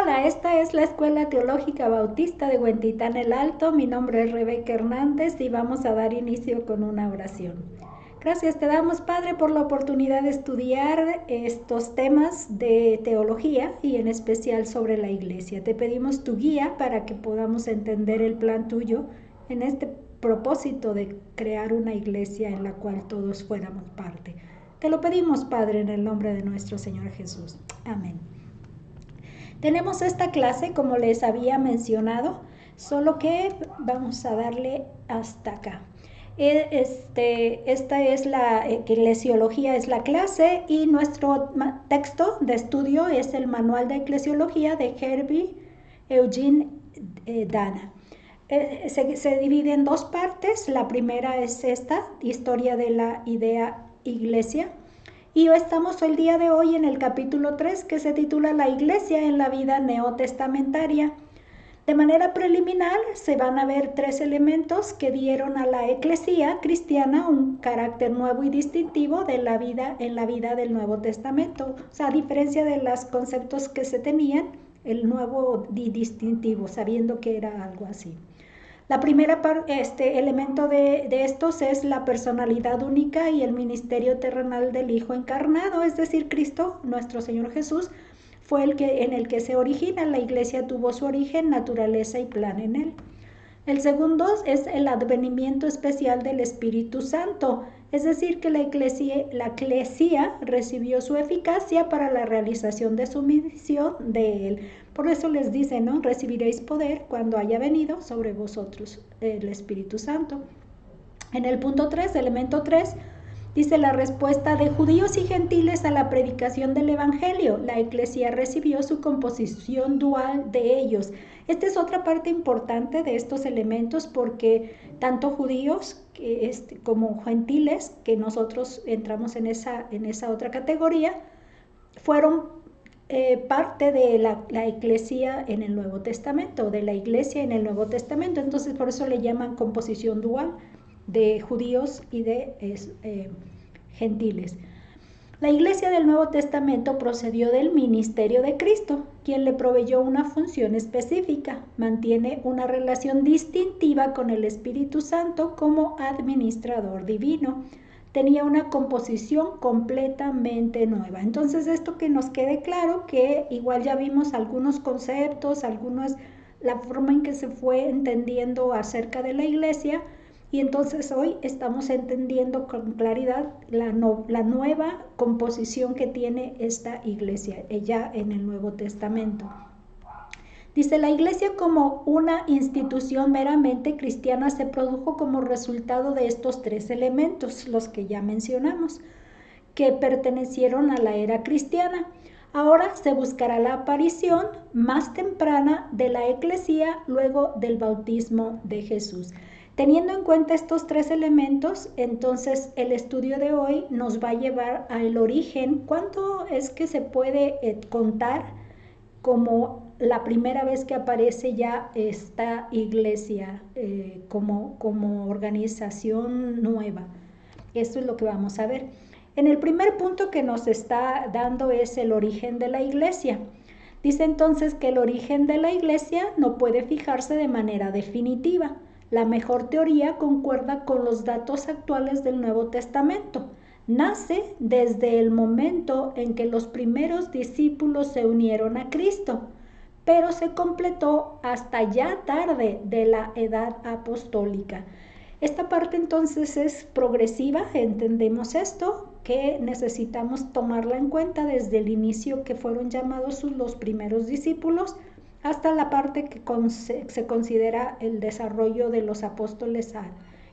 Hola, esta es la Escuela Teológica Bautista de Huentitán el Alto. Mi nombre es Rebeca Hernández y vamos a dar inicio con una oración. Gracias te damos, Padre, por la oportunidad de estudiar estos temas de teología y en especial sobre la Iglesia. Te pedimos tu guía para que podamos entender el plan tuyo en este propósito de crear una iglesia en la cual todos fuéramos parte. Te lo pedimos, Padre, en el nombre de nuestro Señor Jesús. Amén. Tenemos esta clase, como les había mencionado, solo que vamos a darle hasta acá. Esta es la eclesiología, es la clase, y nuestro texto de estudio es el Manual de Eclesiología de Herbie Eugene Dana. Se divide en dos partes. La primera es esta, historia de la idea iglesia. Y estamos el día de hoy en el capítulo 3, que se titula La Iglesia en la vida neotestamentaria. De manera preliminar se van a ver tres elementos que dieron a la eclesía cristiana un carácter nuevo y distintivo de la vida en la vida del Nuevo Testamento. O sea, a diferencia de los conceptos que se tenían, el nuevo y distintivo, sabiendo que era algo así. La primera elemento de estos es la personalidad única y el ministerio terrenal del Hijo encarnado, es decir, Cristo, nuestro Señor Jesús, fue en el que se origina. La iglesia tuvo su origen, naturaleza y plan en él. El segundo es el advenimiento especial del Espíritu Santo, es decir, que la eclesia recibió su eficacia para la realización de su misión de él. Por eso les dice, ¿no? Recibiréis poder cuando haya venido sobre vosotros el Espíritu Santo. En el punto 3, elemento 3, dice la respuesta de judíos y gentiles a la predicación del Evangelio. La Iglesia recibió su composición dual de ellos. Esta es otra parte importante de estos elementos, porque tanto judíos como gentiles, que nosotros entramos en esa otra categoría, fueron parte de la Iglesia en el Nuevo Testamento, de la Iglesia en el Nuevo Testamento. Entonces por eso le llaman composición dual de judíos y de gentiles. La Iglesia del Nuevo Testamento procedió del ministerio de Cristo, quien le proveyó una función específica. Mantiene una relación distintiva con el Espíritu Santo como administrador divino. Tenía una composición completamente nueva. Entonces, esto que nos quede claro, que igual ya vimos algunos conceptos, la forma en que se fue entendiendo acerca de la Iglesia. Y entonces hoy estamos entendiendo con claridad la nueva composición que tiene esta iglesia, ya en el Nuevo Testamento. Dice, la iglesia como una institución meramente cristiana se produjo como resultado de estos tres elementos, los que ya mencionamos, que pertenecieron a la era cristiana. Ahora se buscará la aparición más temprana de la eclesía luego del bautismo de Jesús. Teniendo en cuenta estos tres elementos, entonces el estudio de hoy nos va a llevar al origen. ¿Cuánto es que se puede contar como la primera vez que aparece ya esta iglesia como organización nueva? Esto es lo que vamos a ver. En el primer punto que nos está dando es el origen de la iglesia. Dice entonces que el origen de la iglesia no puede fijarse de manera definitiva. La mejor teoría concuerda con los datos actuales del Nuevo Testamento. Nace desde el momento en que los primeros discípulos se unieron a Cristo, pero se completó hasta ya tarde de la edad apostólica. Esta parte entonces es progresiva, entendemos esto, que necesitamos tomarla en cuenta desde el inicio que fueron llamados los primeros discípulos, hasta la parte que se considera el desarrollo de los apóstoles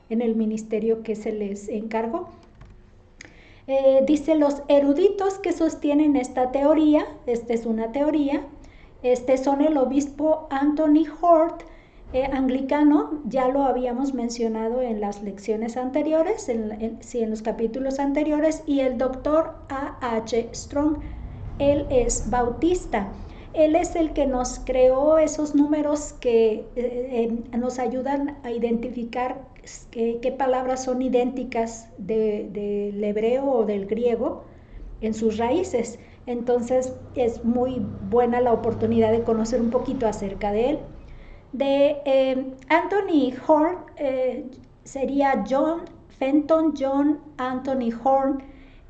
en el ministerio que se les encargó. Dice, los eruditos que sostienen esta teoría, esta es una teoría, son el obispo Anthony Hort, anglicano, ya lo habíamos mencionado en las lecciones anteriores, en los capítulos anteriores, y el doctor A.H. Strong, él es bautista. Él es el que nos creó esos números que nos ayudan a identificar qué palabras son idénticas del hebreo o del griego en sus raíces. Entonces es muy buena la oportunidad de conocer un poquito acerca de él. De Anthony Horn, sería John Fenton John Anthony Horn.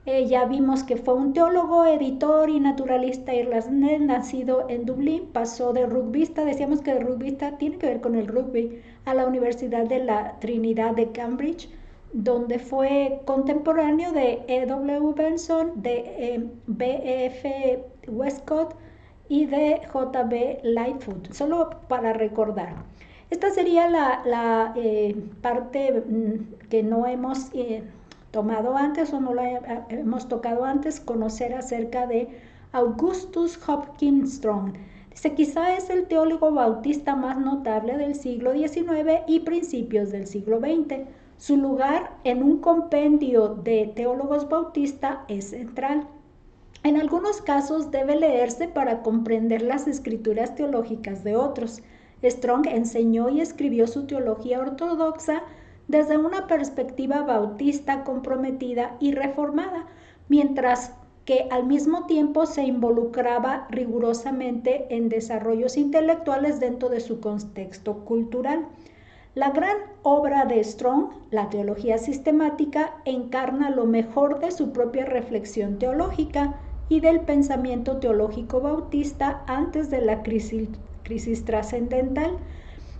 Ya vimos que fue un teólogo, editor y naturalista irlandés, nacido en Dublín. Pasó de rugbyista, decíamos que de rugbyista tiene que ver con el rugby, a la Universidad de la Trinidad de Cambridge, donde fue contemporáneo de E.W. Benson, de B.F. Westcott y de J.B. Lightfoot, solo para recordar. Esta sería la parte que no hemos tomado antes o no la hemos tocado antes, conocer acerca de Augustus Hopkins Strong. Dice, quizá es el teólogo bautista más notable del siglo XIX y principios del siglo XX. Su lugar en un compendio de teólogos bautistas es central. En algunos casos debe leerse para comprender las escrituras teológicas de otros. Strong enseñó y escribió su teología ortodoxa desde una perspectiva bautista comprometida y reformada, mientras que al mismo tiempo se involucraba rigurosamente en desarrollos intelectuales dentro de su contexto cultural. La gran obra de Strong, la teología sistemática, encarna lo mejor de su propia reflexión teológica y del pensamiento teológico bautista antes de la crisis trascendental,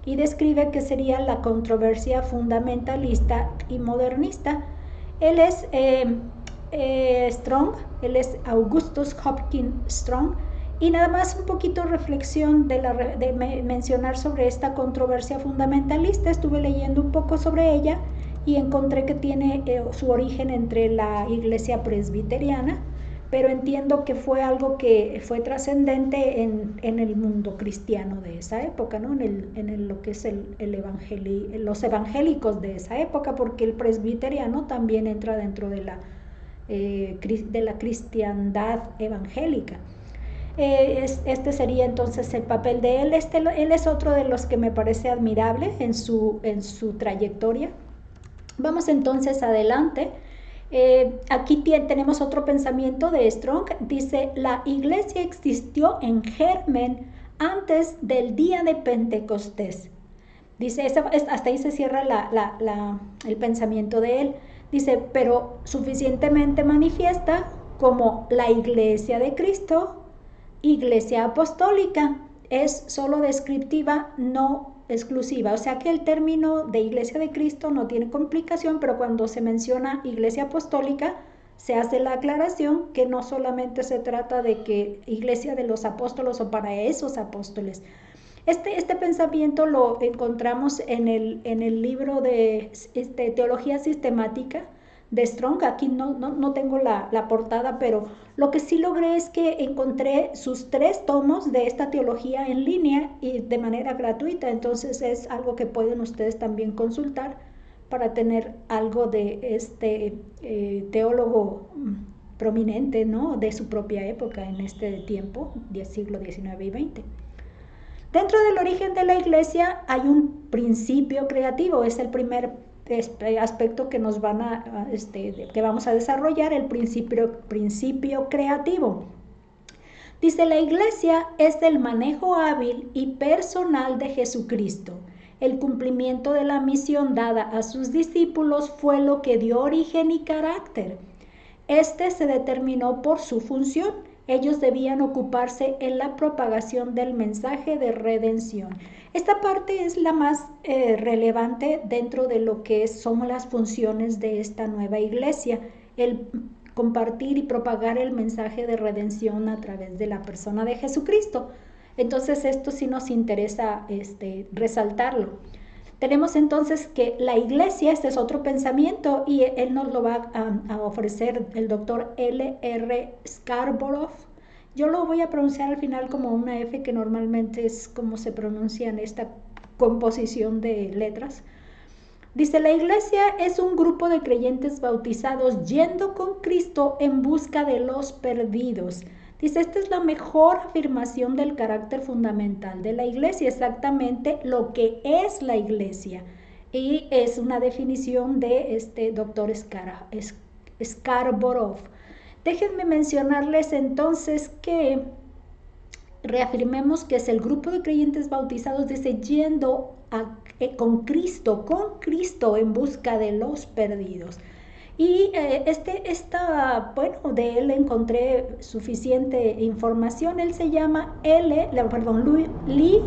y describe que sería la controversia fundamentalista y modernista. Él es Strong, él es Augustus Hopkins Strong, y nada más un poquito reflexión de mencionar sobre esta controversia fundamentalista. Estuve leyendo un poco sobre ella y encontré que tiene su origen entre la iglesia presbiteriana, pero entiendo que fue algo que fue trascendente en el mundo cristiano de esa época, ¿no? En lo que es los evangélicos de esa época, porque el presbiteriano también entra dentro de la cristiandad evangélica. Este sería entonces el papel de él. Él es otro de los que me parece admirable en su trayectoria. Vamos entonces adelante. Aquí tenemos otro pensamiento de Strong. Dice, la iglesia existió en germen antes del día de Pentecostés. Dice, hasta ahí se cierra el pensamiento de él. Dice, pero suficientemente manifiesta como la iglesia de Cristo, iglesia apostólica, es solo descriptiva, no exclusiva. O sea que el término de iglesia de Cristo no tiene complicación, pero cuando se menciona iglesia apostólica, se hace la aclaración que no solamente se trata de que iglesia de los apóstoles o para esos apóstoles. Este pensamiento lo encontramos en el libro de Teología Sistemática de Strong. Aquí no tengo la portada, pero lo que sí logré es que encontré sus 3 tomos de esta teología en línea y de manera gratuita. Entonces es algo que pueden ustedes también consultar para tener algo de este teólogo prominente, ¿no?, de su propia época en este tiempo, del siglo XIX y XX. Dentro del origen de la iglesia hay un principio creativo. Es el primer aspecto que nos que vamos a desarrollar, el principio creativo. Dice, la iglesia es el manejo hábil y personal de Jesucristo. El cumplimiento de la misión dada a sus discípulos fue lo que dio origen y carácter. Este se determinó por su función. Ellos debían ocuparse en la propagación del mensaje de redención. Esta parte es la más relevante dentro de lo que son las funciones de esta nueva iglesia, el compartir y propagar el mensaje de redención a través de la persona de Jesucristo. Entonces esto sí nos interesa resaltarlo. Tenemos entonces que la iglesia, este es otro pensamiento, y él nos lo va a ofrecer el doctor L.R. Scarborough. Yo lo voy a pronunciar al final como una F, que normalmente es como se pronuncia en esta composición de letras. Dice, la iglesia es un grupo de creyentes bautizados yendo con Cristo en busca de los perdidos. Dice, esta es la mejor afirmación del carácter fundamental de la iglesia, exactamente lo que es la iglesia. Y es una definición de este doctor Scarborough. Déjenme mencionarles entonces que reafirmemos que es el grupo de creyentes bautizados, dice, yendo con Cristo en busca de los perdidos. Y bueno, de él encontré suficiente información. Él se llama Lee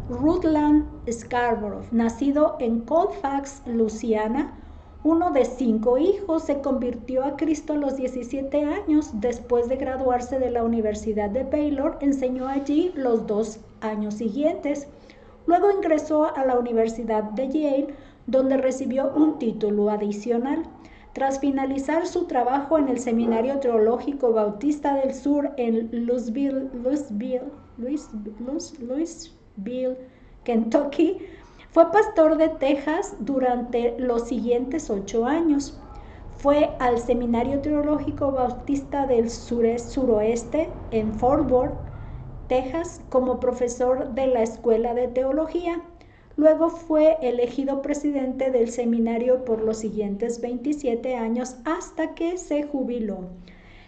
Rutland Scarborough, nacido en Colfax, Luisiana, uno de 5 hijos. Se convirtió a Cristo a los 17 años. Después de graduarse de la Universidad de Baylor, enseñó allí los 2 años siguientes. Luego ingresó a la Universidad de Yale, donde recibió un título adicional. Tras finalizar su trabajo en el Seminario Teológico Bautista del Sur en Louisville, Kentucky, fue pastor de Texas durante los siguientes 8 años. Fue al Seminario Teológico Bautista del Suroeste en Fort Worth, Texas, como profesor de la Escuela de Teología. Luego fue elegido presidente del seminario por los siguientes 27 años hasta que se jubiló.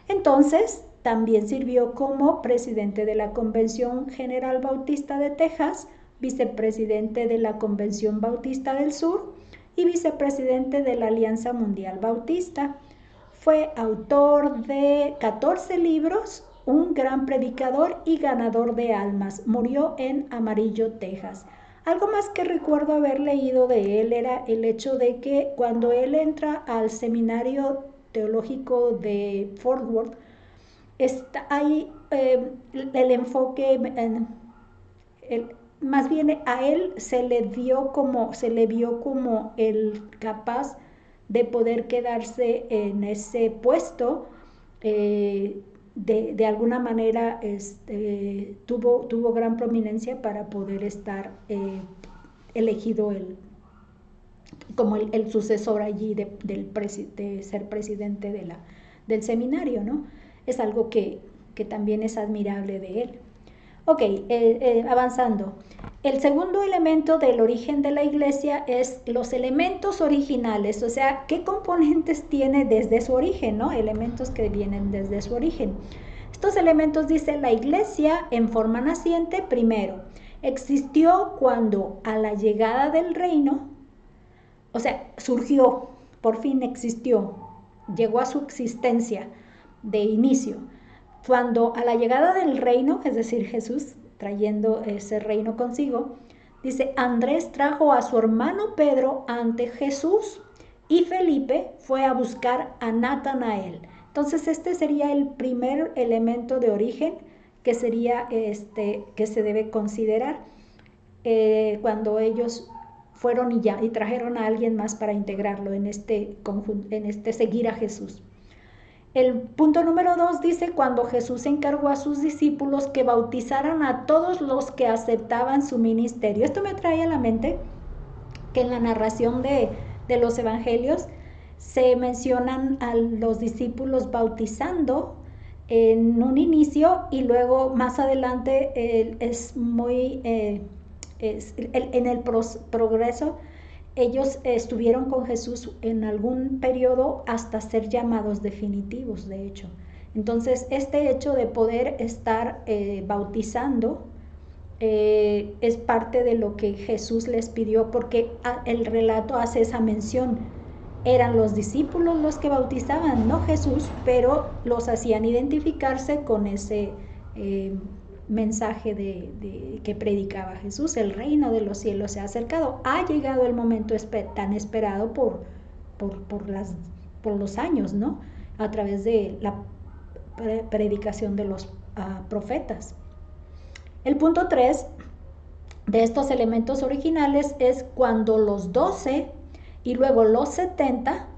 Entonces, también sirvió como presidente de la Convención General Bautista de Texas, vicepresidente de la Convención Bautista del Sur y vicepresidente de la Alianza Mundial Bautista. Fue autor de 14 libros, un gran predicador y ganador de almas. Murió en Amarillo, Texas. Algo más que recuerdo haber leído de él era el hecho de que cuando él entra al Seminario Teológico de Fort Worth, está ahí el enfoque, más bien a él se le vio como el capaz de poder quedarse en ese puesto. De alguna manera tuvo gran prominencia para poder estar elegido como el sucesor allí de ser presidente del seminario, ¿no? Es algo que también es admirable de él. Ok, avanzando. El segundo elemento del origen de la iglesia es los elementos originales, o sea, qué componentes tiene desde su origen, ¿no? Elementos que vienen desde su origen. Estos elementos, dice, la iglesia en forma naciente, primero, existió cuando a la llegada del reino, o sea, surgió, por fin existió, llegó a su existencia de inicio. Cuando a la llegada del reino, es decir, Jesús trayendo ese reino consigo, dice, Andrés trajo a su hermano Pedro ante Jesús y Felipe fue a buscar a Natanael. Entonces este sería el primer elemento de origen que sería que se debe considerar cuando ellos fueron y trajeron a alguien más para integrarlo en este seguir a Jesús. El punto número 2 dice, cuando Jesús encargó a sus discípulos que bautizaran a todos los que aceptaban su ministerio. Esto me trae a la mente que en la narración de los evangelios se mencionan a los discípulos bautizando en un inicio y luego más adelante es muy, en el progreso. Ellos estuvieron con Jesús en algún periodo hasta ser llamados definitivos, de hecho. Entonces, este hecho de poder estar bautizando es parte de lo que Jesús les pidió, porque el relato hace esa mención. Eran los discípulos los que bautizaban, no Jesús, pero los hacían identificarse con ese mensaje que predicaba Jesús. El reino de los cielos se ha acercado. Ha llegado el momento tan esperado por los años, ¿no? A través de la predicación de los profetas. El punto 3 de estos elementos originales es cuando los 12 y luego los 70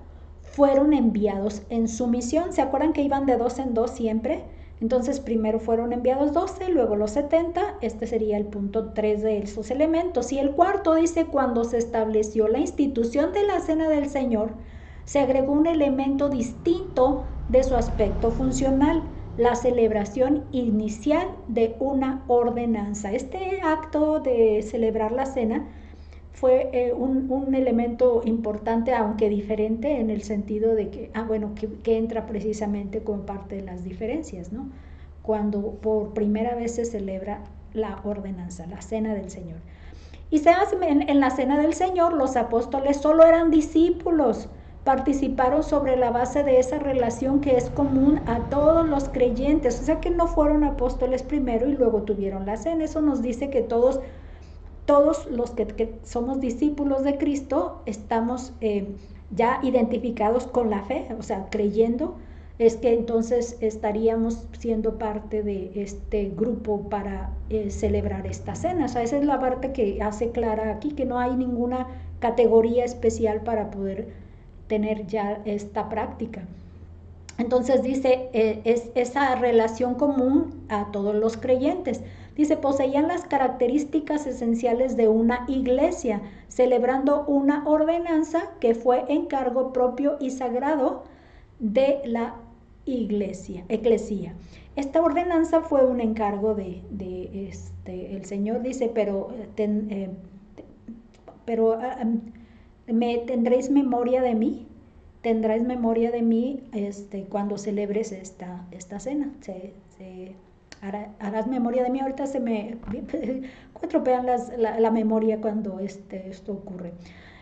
fueron enviados en su misión. ¿Se acuerdan que iban de 2 en 2 siempre? Entonces primero fueron enviados 12, luego los 70, este sería el punto 3 de esos elementos. Y el cuarto dice, cuando se estableció la institución de la Cena del Señor, se agregó un elemento distinto de su aspecto funcional, la celebración inicial de una ordenanza. Este acto de celebrar la cena fue un elemento importante, aunque diferente, en el sentido de que, que entra precisamente como parte de las diferencias, ¿no? Cuando por primera vez se celebra la ordenanza, la cena del Señor. Y en la cena del Señor los apóstoles solo eran discípulos, participaron sobre la base de esa relación que es común a todos los creyentes, o sea que no fueron apóstoles primero y luego tuvieron la cena. Eso nos dice que todos los que somos discípulos de Cristo estamos ya identificados con la fe, o sea, creyendo, es que entonces estaríamos siendo parte de este grupo para celebrar esta cena. O sea, esa es la parte que hace clara aquí, que no hay ninguna categoría especial para poder tener ya esta práctica. Entonces dice, es esa relación común a todos los creyentes. Dice, poseían las características esenciales de una iglesia, celebrando una ordenanza que fue encargo propio y sagrado de la eclesía. Esta ordenanza fue un encargo el Señor dice, pero me tendréis memoria de mí. Tendrás memoria de mí cuando celebres esta cena. Harás memoria de mí. Ahorita se me estropean la memoria cuando esto ocurre.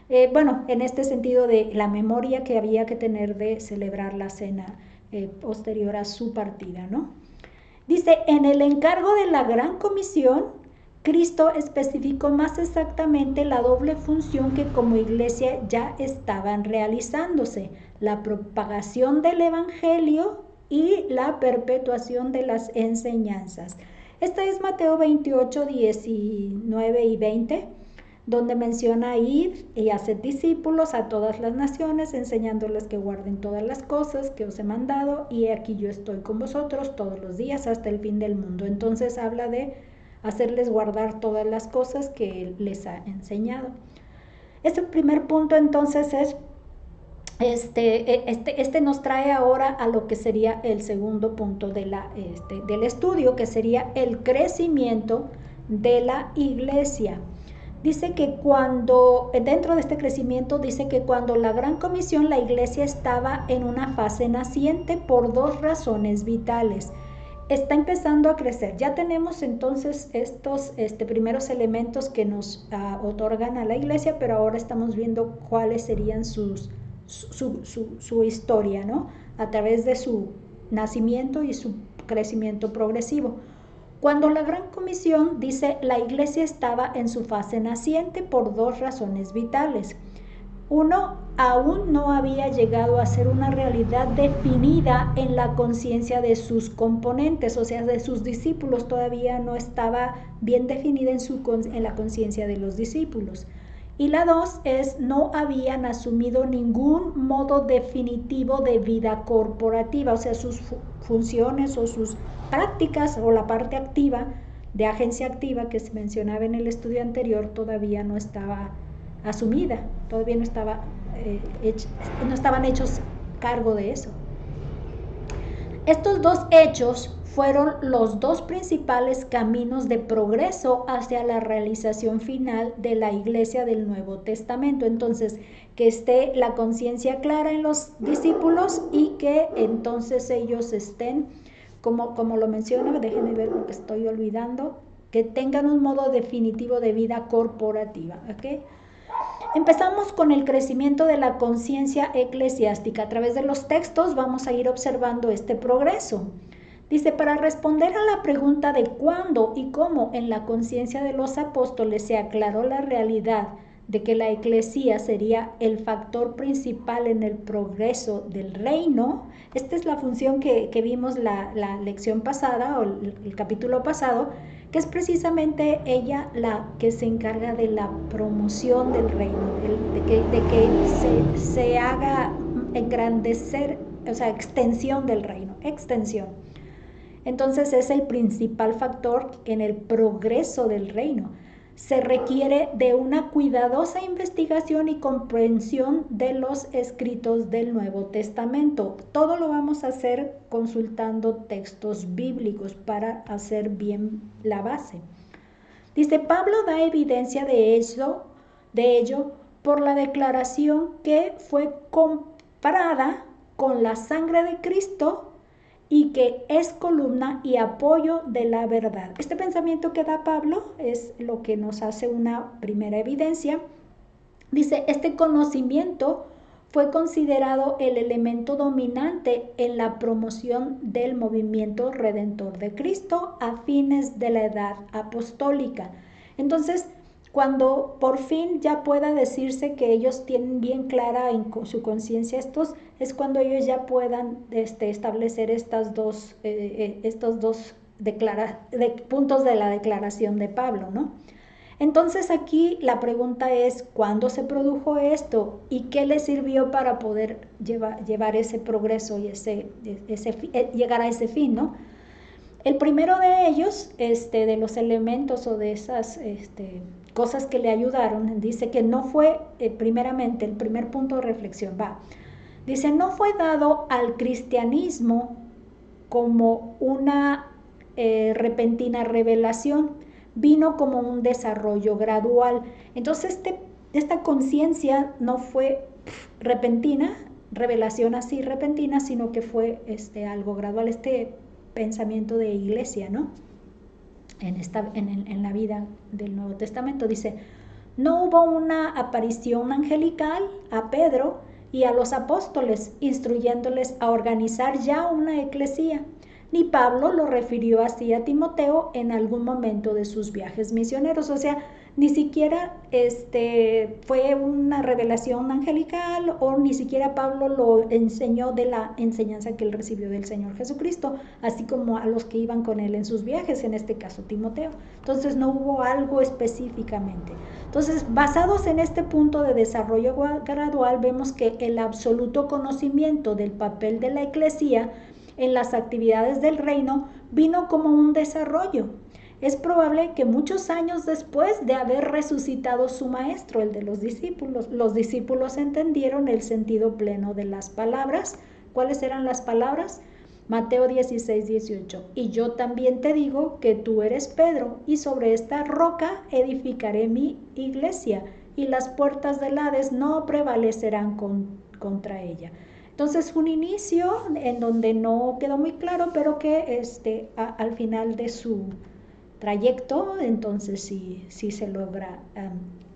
En este sentido de la memoria que había que tener de celebrar la cena posterior a su partida, ¿no? Dice, en el encargo de la Gran Comisión, Cristo especificó más exactamente la doble función que como iglesia ya estaban realizándose, la propagación del Evangelio y la perpetuación de las enseñanzas. Esta es Mateo 28, 19 y 20, donde menciona ir y hacer discípulos a todas las naciones, enseñándoles que guarden todas las cosas que os he mandado, y aquí yo estoy con vosotros todos los días hasta el fin del mundo. Entonces habla de hacerles guardar todas las cosas que Él les ha enseñado. Este primer punto entonces es, nos trae ahora a lo que sería el segundo punto del estudio, que sería el crecimiento de la iglesia. Dice que dentro de este crecimiento, dice que cuando la Gran Comisión, la iglesia estaba en una fase naciente por dos razones vitales. Está empezando a crecer. Ya tenemos entonces estos primeros elementos que nos otorgan a la iglesia, pero ahora estamos viendo cuáles serían su historia, ¿no? A través de su nacimiento y su crecimiento progresivo. Cuando la Gran Comisión, dice, la iglesia estaba en su fase naciente por dos razones vitales. Uno, aún no había llegado a ser una realidad definida en la conciencia de sus componentes, o sea, de sus discípulos. Todavía no estaba bien definida en la conciencia de los discípulos. Y la dos es, no habían asumido ningún modo definitivo de vida corporativa, o sea, sus funciones o sus prácticas o la parte activa de agencia activa que se mencionaba en el estudio anterior todavía no estaba asumida, todavía no estaban hechos cargo de eso. Estos dos hechos fueron los dos principales caminos de progreso hacia la realización final de la iglesia del Nuevo Testamento. Entonces, que esté la conciencia clara en los discípulos y que entonces ellos estén, como lo menciono, déjenme ver lo que estoy olvidando, que tengan un modo definitivo de vida corporativa, ¿ok? Empezamos con el crecimiento de la conciencia eclesiástica. A través de los textos vamos a ir observando este progreso. Dice, para responder a la pregunta de cuándo y cómo en la conciencia de los apóstoles se aclaró la realidad de que la eclesía sería el factor principal en el progreso del reino. Esta es la función que vimos la lección pasada o el capítulo pasado, que es precisamente ella la que se encarga de la promoción del reino, de que se haga engrandecer, o sea, extensión del reino, extensión. Entonces es el principal factor en el progreso del reino. Se requiere de una cuidadosa investigación y comprensión de los escritos del Nuevo Testamento. Todo lo vamos a hacer consultando textos bíblicos para hacer bien la base. Dice, Pablo da evidencia de eso de ello por la declaración que fue comprada con la sangre de Cristo y que es columna y apoyo de la verdad. Este pensamiento que da Pablo es lo que nos hace una primera evidencia. Dice, este conocimiento fue considerado el elemento dominante en la promoción del movimiento redentor de Cristo a fines de la edad apostólica. Entonces, cuando por fin ya pueda decirse que ellos tienen bien clara en su conciencia estos, es cuando ellos ya puedan establecer estos dos puntos de la declaración de Pablo, ¿no? Entonces aquí la pregunta es, ¿cuándo se produjo esto y qué le sirvió para poder llevar ese progreso y llegar a ese fin, ¿no? El primero de ellos, de los elementos o de esas cosas que le ayudaron, dice que no fue, primeramente, el primer punto de reflexión dice, no fue dado al cristianismo como una repentina revelación, vino como un desarrollo gradual. Entonces esta conciencia no fue repentina, revelación así repentina, sino que fue algo gradual, pensamiento de iglesia, ¿no? En la vida del Nuevo Testamento dice, no hubo una aparición angelical a Pedro y a los apóstoles instruyéndoles a organizar ya una eclesía, ni Pablo lo refirió así a Timoteo en algún momento de sus viajes misioneros. O sea, ni siquiera fue una revelación angelical, o ni siquiera Pablo lo enseñó de la enseñanza que él recibió del Señor Jesucristo, así como a los que iban con él en sus viajes, en este caso Timoteo. Entonces no hubo algo específicamente. Entonces, basados en este punto de desarrollo gradual, vemos que el absoluto conocimiento del papel de la Eclesia en las actividades del reino vino como un desarrollo. Es probable que muchos años después de haber resucitado su maestro, el de los discípulos entendieron el sentido pleno de las palabras. ¿Cuáles eran las palabras? Mateo 16, 18. Y yo también te digo que tú eres Pedro, y sobre esta roca edificaré mi iglesia, y las puertas del Hades no prevalecerán contra ella. Entonces, un inicio en donde no quedó muy claro, pero que al final de su trayecto, entonces sí se logra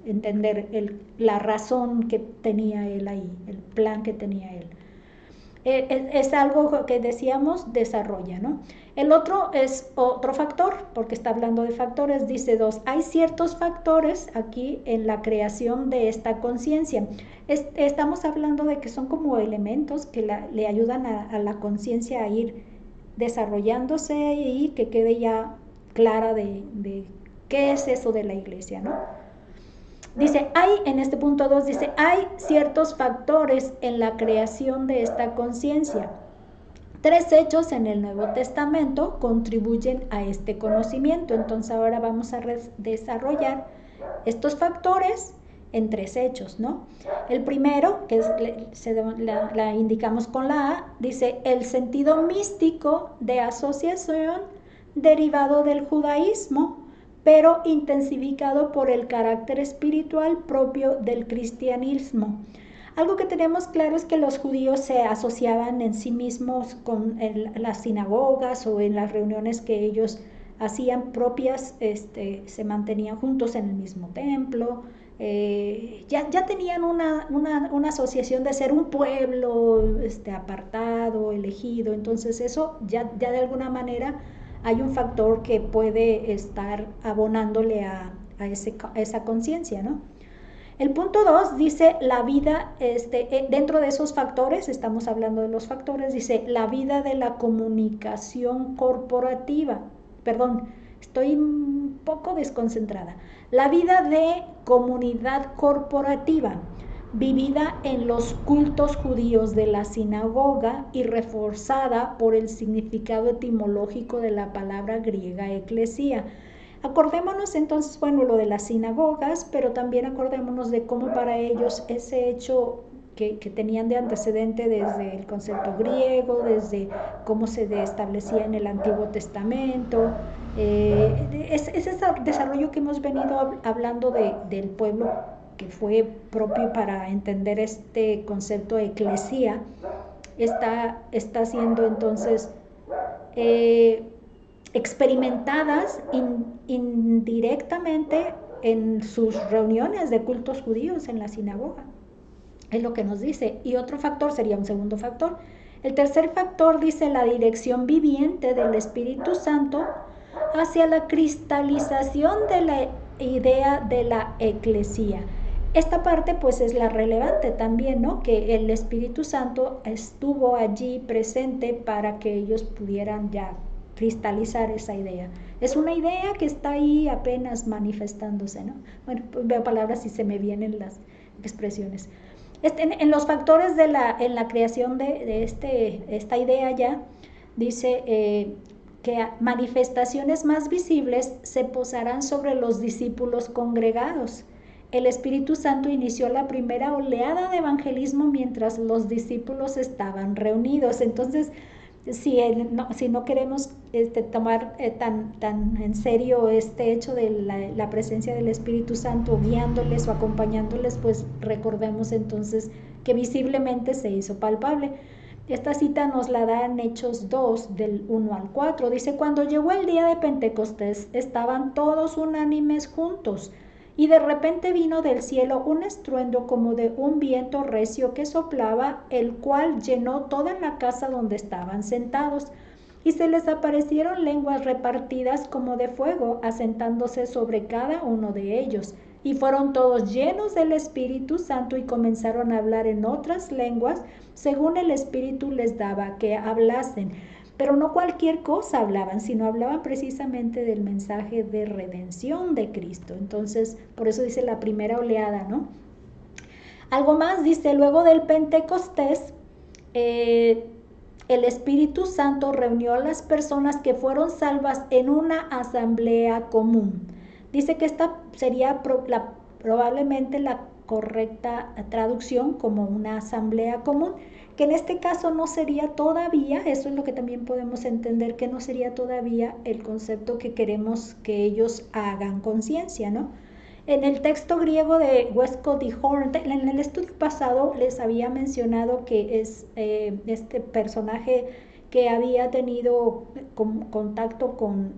entender la razón que tenía él ahí, el plan que tenía él. Es algo que decíamos, desarrolla, ¿no? El otro es otro factor, porque está hablando de factores, dice 2. Hay ciertos factores aquí en la creación de esta conciencia. Estamos hablando de que son como elementos que le ayudan a la conciencia a ir desarrollándose y que quede ya clara de qué es eso de la iglesia, ¿no? Dice, en este punto 2 dice, hay ciertos factores en la creación de esta conciencia. 3 hechos en el Nuevo Testamento contribuyen a este conocimiento. Entonces ahora vamos a desarrollar estos factores en 3 hechos, ¿no? El primero, que la indicamos con la A, dice el sentido místico de asociación derivado del judaísmo, pero intensificado por el carácter espiritual propio del cristianismo. Algo que tenemos claro es que los judíos se asociaban en sí mismos con las sinagogas o en las reuniones que ellos hacían propias, se mantenían juntos en el mismo templo. Ya tenían una asociación de ser un pueblo apartado, elegido. Entonces eso ya de alguna manera hay un factor que puede estar abonándole a esa conciencia, ¿no? El punto 2 dice la vida, dentro de esos factores, estamos hablando de los factores, dice la vida de la comunicación corporativa. Perdón, estoy un poco desconcentrada. La vida de comunidad corporativa, vivida en los cultos judíos de la sinagoga y reforzada por el significado etimológico de la palabra griega eclesía. Acordémonos entonces, bueno, lo de las sinagogas, pero también acordémonos de cómo para ellos ese hecho que tenían de antecedente desde el concepto griego, desde cómo se establecía en el Antiguo Testamento, es ese desarrollo que hemos venido hablando del pueblo que fue propio para entender este concepto de eclesía, está siendo entonces experimentadas indirectamente en sus reuniones de cultos judíos en la sinagoga. Es lo que nos dice. Y otro factor sería un segundo factor. El tercer factor dice la dirección viviente del Espíritu Santo hacia la cristalización de la idea de la eclesía. Esta parte pues es la relevante también, ¿no? Que el Espíritu Santo estuvo allí presente para que ellos pudieran ya cristalizar esa idea. Es una idea que está ahí apenas manifestándose, ¿no? Bueno, pues veo palabras y se me vienen las expresiones. En los factores en la creación de esta idea ya, dice que manifestaciones más visibles se posarán sobre los discípulos congregados. El Espíritu Santo inició la primera oleada de evangelismo mientras los discípulos estaban reunidos. Entonces, si no queremos tomar tan en serio este hecho de la presencia del Espíritu Santo guiándoles o acompañándoles, pues recordemos entonces que visiblemente se hizo palpable. Esta cita nos la da en Hechos 2, del 1 al 4. Dice, cuando llegó el día de Pentecostés, estaban todos unánimes juntos, y de repente vino del cielo un estruendo como de un viento recio que soplaba, el cual llenó toda la casa donde estaban sentados. Y se les aparecieron lenguas repartidas como de fuego, asentándose sobre cada uno de ellos. Y fueron todos llenos del Espíritu Santo y comenzaron a hablar en otras lenguas, según el Espíritu les daba que hablasen. Pero no cualquier cosa hablaban, sino hablaban precisamente del mensaje de redención de Cristo. Entonces, por eso dice la primera oleada, ¿no? Algo más dice, luego del Pentecostés, el Espíritu Santo reunió a las personas que fueron salvas en una asamblea común. Dice que esta sería probablemente la correcta traducción como una asamblea común, que en este caso no sería todavía, eso es lo que también podemos entender, que no sería todavía el concepto que queremos que ellos hagan conciencia, ¿no? En el texto griego de Westcott y Horn, en el estudio pasado les había mencionado que es este personaje que había tenido contacto con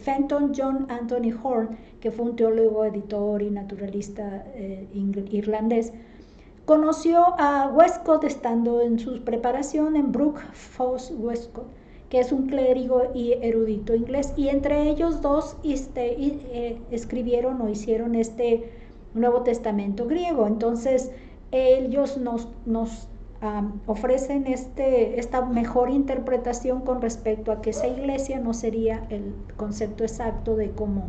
Fenton John Anthony Horn, que fue un teólogo, editor y naturalista irlandés. Conoció a Westcott estando en su preparación en Brooke Foss Westcott, que es un clérigo y erudito inglés, y entre ellos dos escribieron o hicieron este Nuevo Testamento griego. Entonces ellos nos ofrecen esta mejor interpretación con respecto a que esa iglesia no sería el concepto exacto de cómo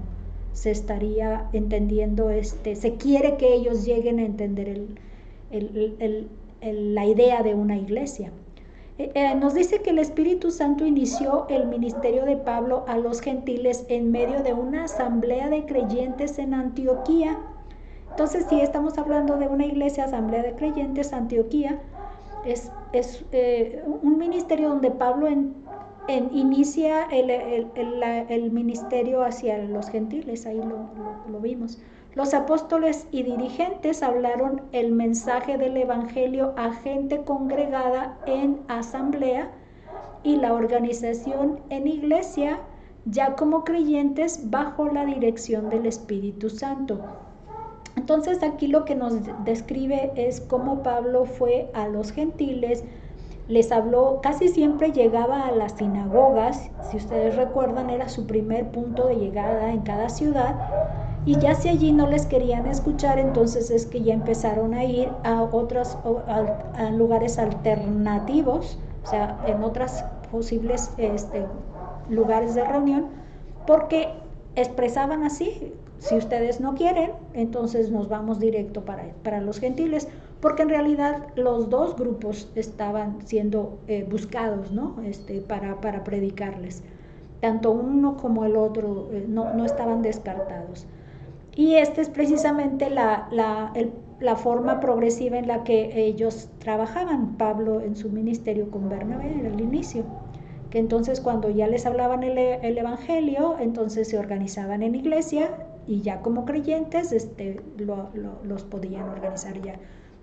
se estaría entendiendo se quiere que ellos lleguen a entender la idea de una iglesia. Nos dice que el Espíritu Santo inició el ministerio de Pablo a los gentiles en medio de una asamblea de creyentes en Antioquía. Entonces, si estamos hablando de una iglesia, asamblea de creyentes, Antioquía, es un ministerio donde Pablo inicia el ministerio hacia los gentiles, ahí lo vimos. Los apóstoles y dirigentes hablaron el mensaje del evangelio a gente congregada en asamblea, y la organización en iglesia ya como creyentes bajo la dirección del Espíritu Santo. Entonces aquí lo que nos describe es cómo Pablo fue a los gentiles, les habló, casi siempre llegaba a las sinagogas, si ustedes recuerdan era su primer punto de llegada en cada ciudad, y ya si allí no les querían escuchar, entonces es que ya empezaron a ir a otros a lugares alternativos, o sea, en otras posibles lugares de reunión, porque expresaban así, si ustedes no quieren, entonces nos vamos directo para los gentiles, porque en realidad los dos grupos estaban siendo buscados, ¿no? Para predicarles. Tanto uno como el otro no estaban descartados. Y esta es precisamente la forma progresiva en la que ellos trabajaban, Pablo en su ministerio con Bernabé en el inicio. que entonces cuando ya les hablaban el Evangelio, entonces se organizaban en iglesia y ya como creyentes los podían organizar ya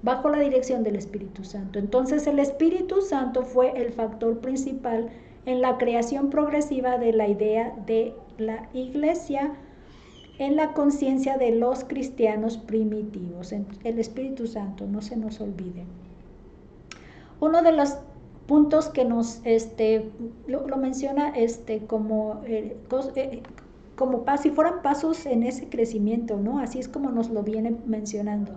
bajo la dirección del Espíritu Santo. Entonces el Espíritu Santo fue el factor principal en la creación progresiva de la idea de la iglesia en la conciencia de los cristianos primitivos. El Espíritu Santo, no se nos olvide. Uno de los puntos que nos lo menciona como si fueran pasos en ese crecimiento, ¿no? Así es como nos lo viene mencionando.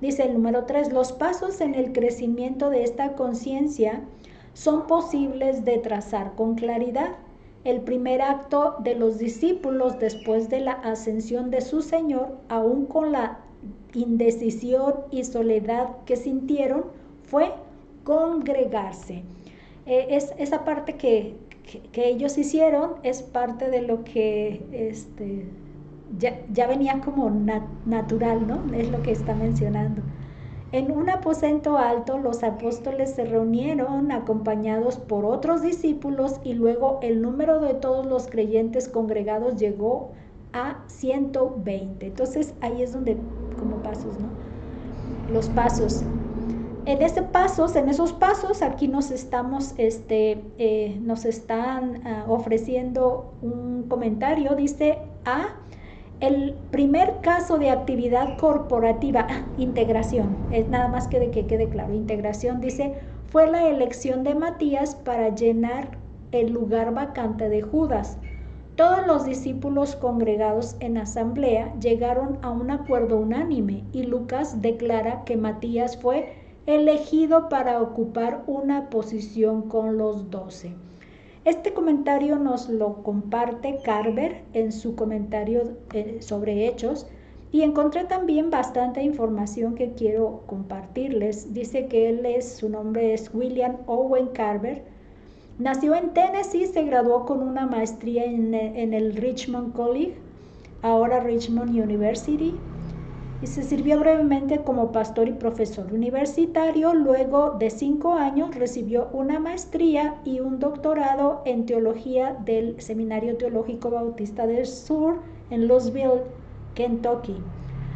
Dice el número 3, los pasos en el crecimiento de esta conciencia son posibles de trazar con claridad. El primer acto de los discípulos después de la ascensión de su Señor, aún con la indecisión y soledad que sintieron, fue congregarse. Esa parte que ellos hicieron es parte de lo que ya venía como natural, ¿no? Es lo que está mencionando. En un aposento alto los apóstoles se reunieron acompañados por otros discípulos y luego el número de todos los creyentes congregados llegó a 120. Entonces ahí es donde, como pasos, ¿no? Los pasos. En esos pasos, aquí nos están ofreciendo un comentario. Dice el primer caso de actividad corporativa, integración, es nada más que quede claro, integración, dice, fue la elección de Matías para llenar el lugar vacante de Judas. Todos los discípulos congregados en asamblea llegaron a un acuerdo unánime y Lucas declara que Matías fue elegido para ocupar una posición con los 12. Este comentario nos lo comparte Carver en su comentario sobre Hechos y encontré también bastante información que quiero compartirles. Dice que su nombre es William Owen Carver. Nació en Tennessee, se graduó con una maestría en el Richmond College, ahora Richmond University, y se sirvió brevemente como pastor y profesor universitario. Luego de 5 años recibió una maestría y un doctorado en teología del Seminario Teológico Bautista del Sur en Louisville, Kentucky.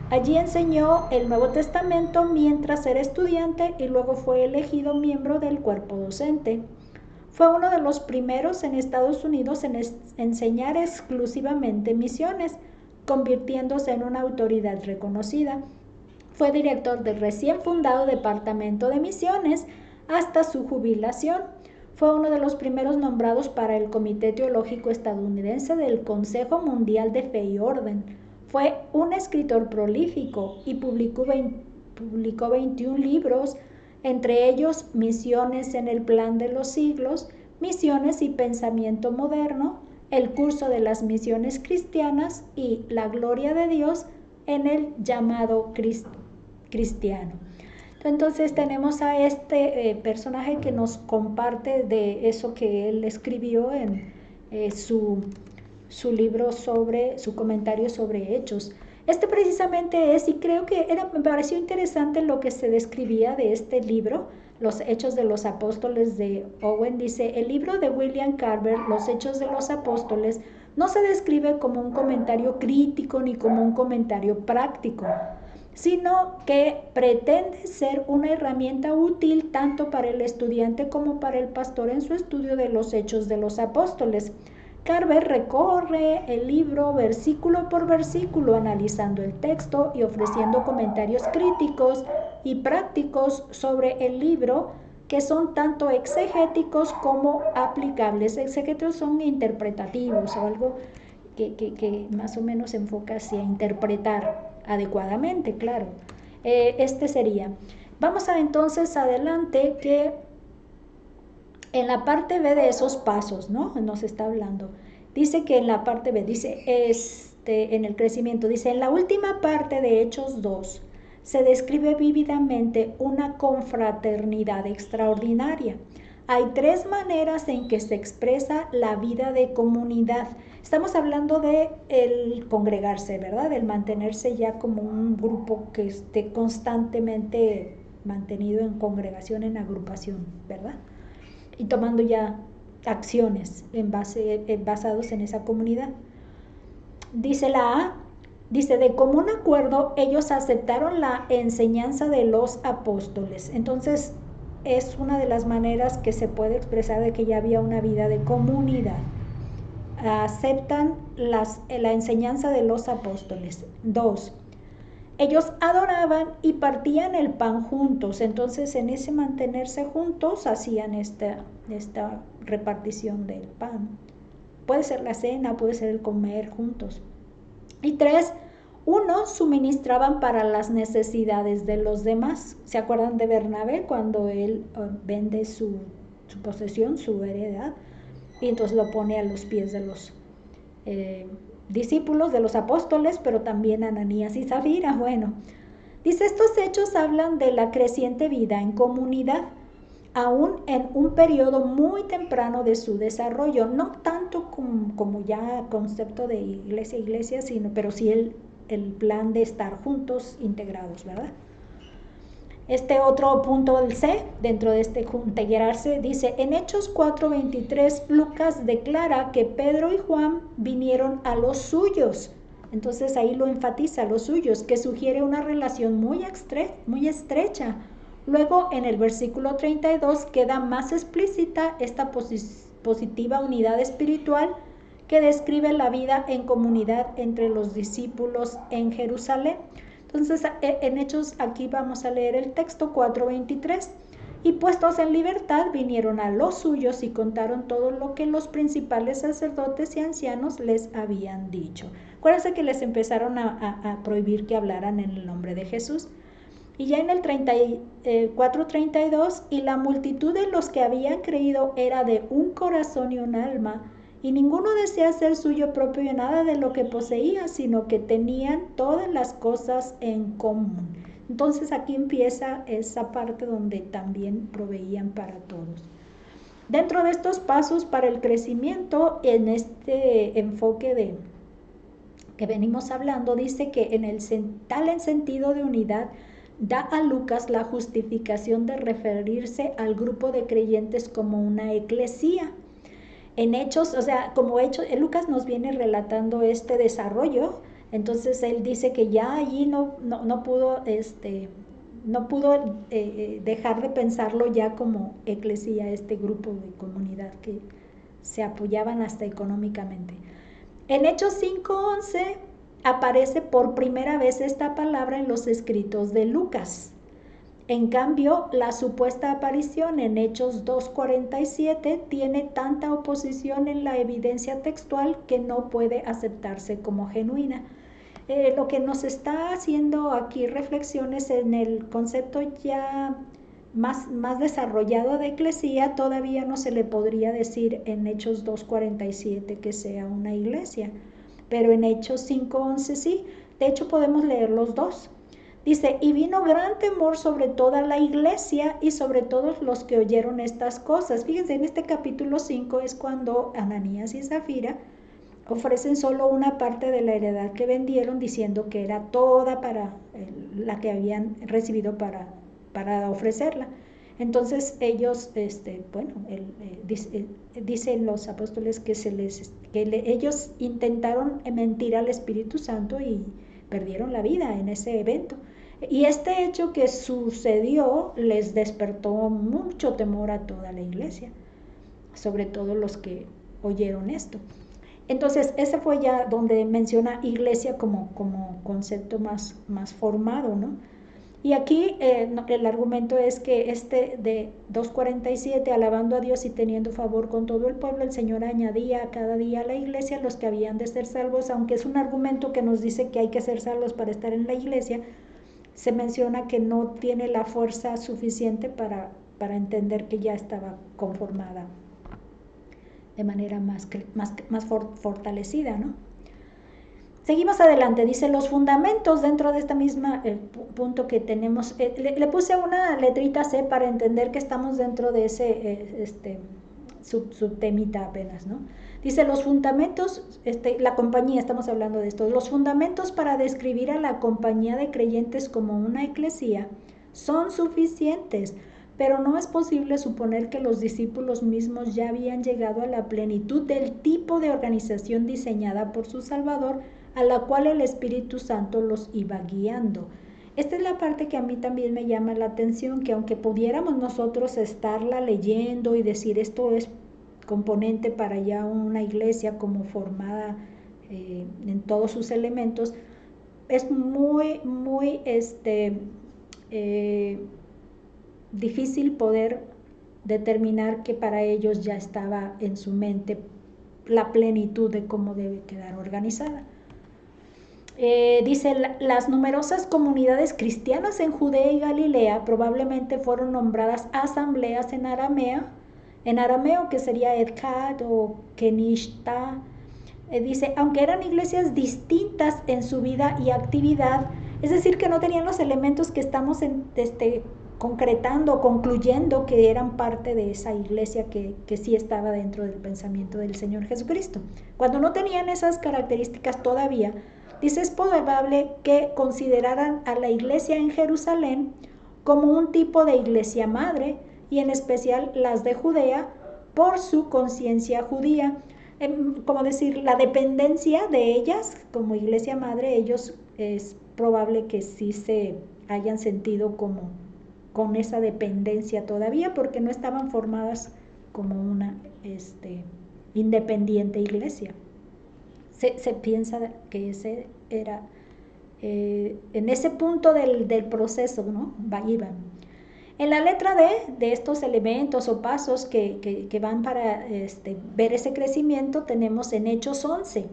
Allí enseñó el Nuevo Testamento mientras era estudiante y luego fue elegido miembro del cuerpo docente. Fue uno de los primeros en Estados Unidos en enseñar exclusivamente misiones, convirtiéndose en una autoridad reconocida. Fue director del recién fundado Departamento de Misiones hasta su jubilación. Fue uno de los primeros nombrados para el Comité Teológico Estadounidense del Consejo Mundial de Fe y Orden. Fue un escritor prolífico y publicó 21 libros, entre ellos Misiones en el Plan de los Siglos, Misiones y Pensamiento Moderno, el curso de las misiones cristianas y la gloria de Dios en el llamado cristiano. Entonces tenemos a este personaje que nos comparte de eso que él escribió en su libro su comentario sobre Hechos. Precisamente es, y creo que me pareció interesante lo que se describía de este libro, Los Hechos de los Apóstoles de Owen. Dice, el libro de William Carver, Los Hechos de los Apóstoles, no se describe como un comentario crítico ni como un comentario práctico, sino que pretende ser una herramienta útil tanto para el estudiante como para el pastor en su estudio de los Hechos de los Apóstoles. Carver recorre el libro versículo por versículo, analizando el texto y ofreciendo comentarios críticos y prácticos sobre el libro que son tanto exegéticos como aplicables. Exegéticos son interpretativos o algo que más o menos se enfoca hacia interpretar adecuadamente, claro. Sería. Vamos entonces adelante que en la parte B de esos pasos, ¿no? Nos está hablando. Dice que en la parte B, dice, en el crecimiento, dice, en la última parte de Hechos 2, se describe vívidamente una confraternidad extraordinaria. Hay 3 maneras en que se expresa la vida de comunidad. Estamos hablando de el congregarse, ¿verdad? El mantenerse ya como un grupo que esté constantemente mantenido en congregación, en agrupación, ¿verdad? Y tomando ya acciones basados en esa comunidad. Dice la A, dice, de común acuerdo ellos aceptaron la enseñanza de los apóstoles. Entonces es una de las maneras que se puede expresar de que ya había una vida de comunidad. Aceptan la enseñanza de los apóstoles. 2, ellos adoraban y partían el pan juntos. Entonces en ese mantenerse juntos hacían esta repartición del pan. Puede ser la cena, puede ser el comer juntos. Y 3, unos suministraban para las necesidades de los demás. ¿Se acuerdan de Bernabé cuando él vende su posesión, su heredad? Y entonces lo pone a los pies de los discípulos, de los apóstoles, pero también Ananías y Zafira. Bueno, dice, estos hechos hablan de la creciente vida en comunidad, aún en un periodo muy temprano de su desarrollo, no tanto como ya concepto de iglesia, pero sí el plan de estar juntos, integrados, ¿verdad? Este otro punto del C, dentro de este integrarse, dice, en Hechos 4:23, Lucas declara que Pedro y Juan vinieron a los suyos. Entonces ahí lo enfatiza, los suyos, que sugiere una relación muy estrecha. Luego en el versículo 32 queda más explícita esta positiva unidad espiritual que describe la vida en comunidad entre los discípulos en Jerusalén. Entonces en Hechos aquí vamos a leer el texto 4:23. Y puestos en libertad vinieron a los suyos y contaron todo lo que los principales sacerdotes y ancianos les habían dicho. Acuérdense que les empezaron a prohibir que hablaran en el nombre de Jesús. Y ya en el 4:32, y la multitud de los que habían creído era de un corazón y un alma, y ninguno desea ser suyo propio nada de lo que poseía, sino que tenían todas las cosas en común. Entonces aquí empieza esa parte donde también proveían para todos. Dentro de estos pasos para el crecimiento, en este enfoque que venimos hablando, dice que tal en sentido de unidad, da a Lucas la justificación de referirse al grupo de creyentes como una eclesía. En Hechos, o sea, como Lucas nos viene relatando este desarrollo, entonces él dice que ya allí no pudo dejar de pensarlo ya como eclesía, este grupo de comunidad que se apoyaban hasta económicamente. En Hechos 5:11 aparece por primera vez esta palabra en los escritos de Lucas. En cambio, la supuesta aparición en Hechos 2:47 tiene tanta oposición en la evidencia textual que no puede aceptarse como genuina. Lo que nos está haciendo aquí reflexiones en el concepto ya más desarrollado de eclesía, todavía no se le podría decir en Hechos 2:47 que sea una iglesia, pero en Hechos 5:11 sí. De hecho, podemos leer los dos. Dice, y vino gran temor sobre toda la iglesia y sobre todos los que oyeron estas cosas. Fíjense, en este capítulo 5 es cuando Ananías y Zafira ofrecen solo una parte de la heredad que vendieron, diciendo que era toda para la que habían recibido para ofrecerla. Entonces ellos, dicen los apóstoles que ellos intentaron mentir al Espíritu Santo y perdieron la vida en ese evento. Y este hecho que sucedió les despertó mucho temor a toda la iglesia, sobre todo los que oyeron esto. Entonces, ese fue ya donde menciona iglesia como concepto más formado, ¿no? Y aquí el argumento es que de 2:47, alabando a Dios y teniendo favor con todo el pueblo, el Señor añadía cada día a la iglesia los que habían de ser salvos, aunque es un argumento que nos dice que hay que ser salvos para estar en la iglesia. Se menciona que no tiene la fuerza suficiente para entender que ya estaba conformada de manera más fortalecida, ¿no? Seguimos adelante, dice los fundamentos dentro de esta misma punto que tenemos. Le puse una letrita C para entender que estamos dentro de ese subtemita apenas, ¿no? Dice los fundamentos, la compañía, estamos hablando de esto, los fundamentos para describir a la compañía de creyentes como una eclesía son suficientes, pero no es posible suponer que los discípulos mismos ya habían llegado a la plenitud del tipo de organización diseñada por su Salvador, a la cual el Espíritu Santo los iba guiando. Esta es la parte que a mí también me llama la atención, que aunque pudiéramos nosotros estarla leyendo y decir esto es componente para ya una iglesia como formada en todos sus elementos, es muy difícil poder determinar que para ellos ya estaba en su mente la plenitud de cómo debe quedar organizada. Dice, las numerosas comunidades cristianas en Judea y Galilea probablemente fueron nombradas asambleas en arameo, que sería Edkat o Kenishta. Dice, aunque eran iglesias distintas en su vida y actividad, es decir, que no tenían los elementos que estamos concretando, concluyendo que eran parte de esa iglesia que sí estaba dentro del pensamiento del Señor Jesucristo. Cuando no tenían esas características todavía, dice, es probable que consideraran a la iglesia en Jerusalén como un tipo de iglesia madre, y en especial las de Judea, por su conciencia judía. Como decir, la dependencia de ellas como iglesia madre, ellos es probable que sí se hayan sentido como con esa dependencia todavía, porque no estaban formadas como una independiente iglesia. Se piensa que ese era en ese punto del proceso, ¿no? Iban. En la letra D de estos elementos o pasos que van para ver ese crecimiento, tenemos en Hechos 11.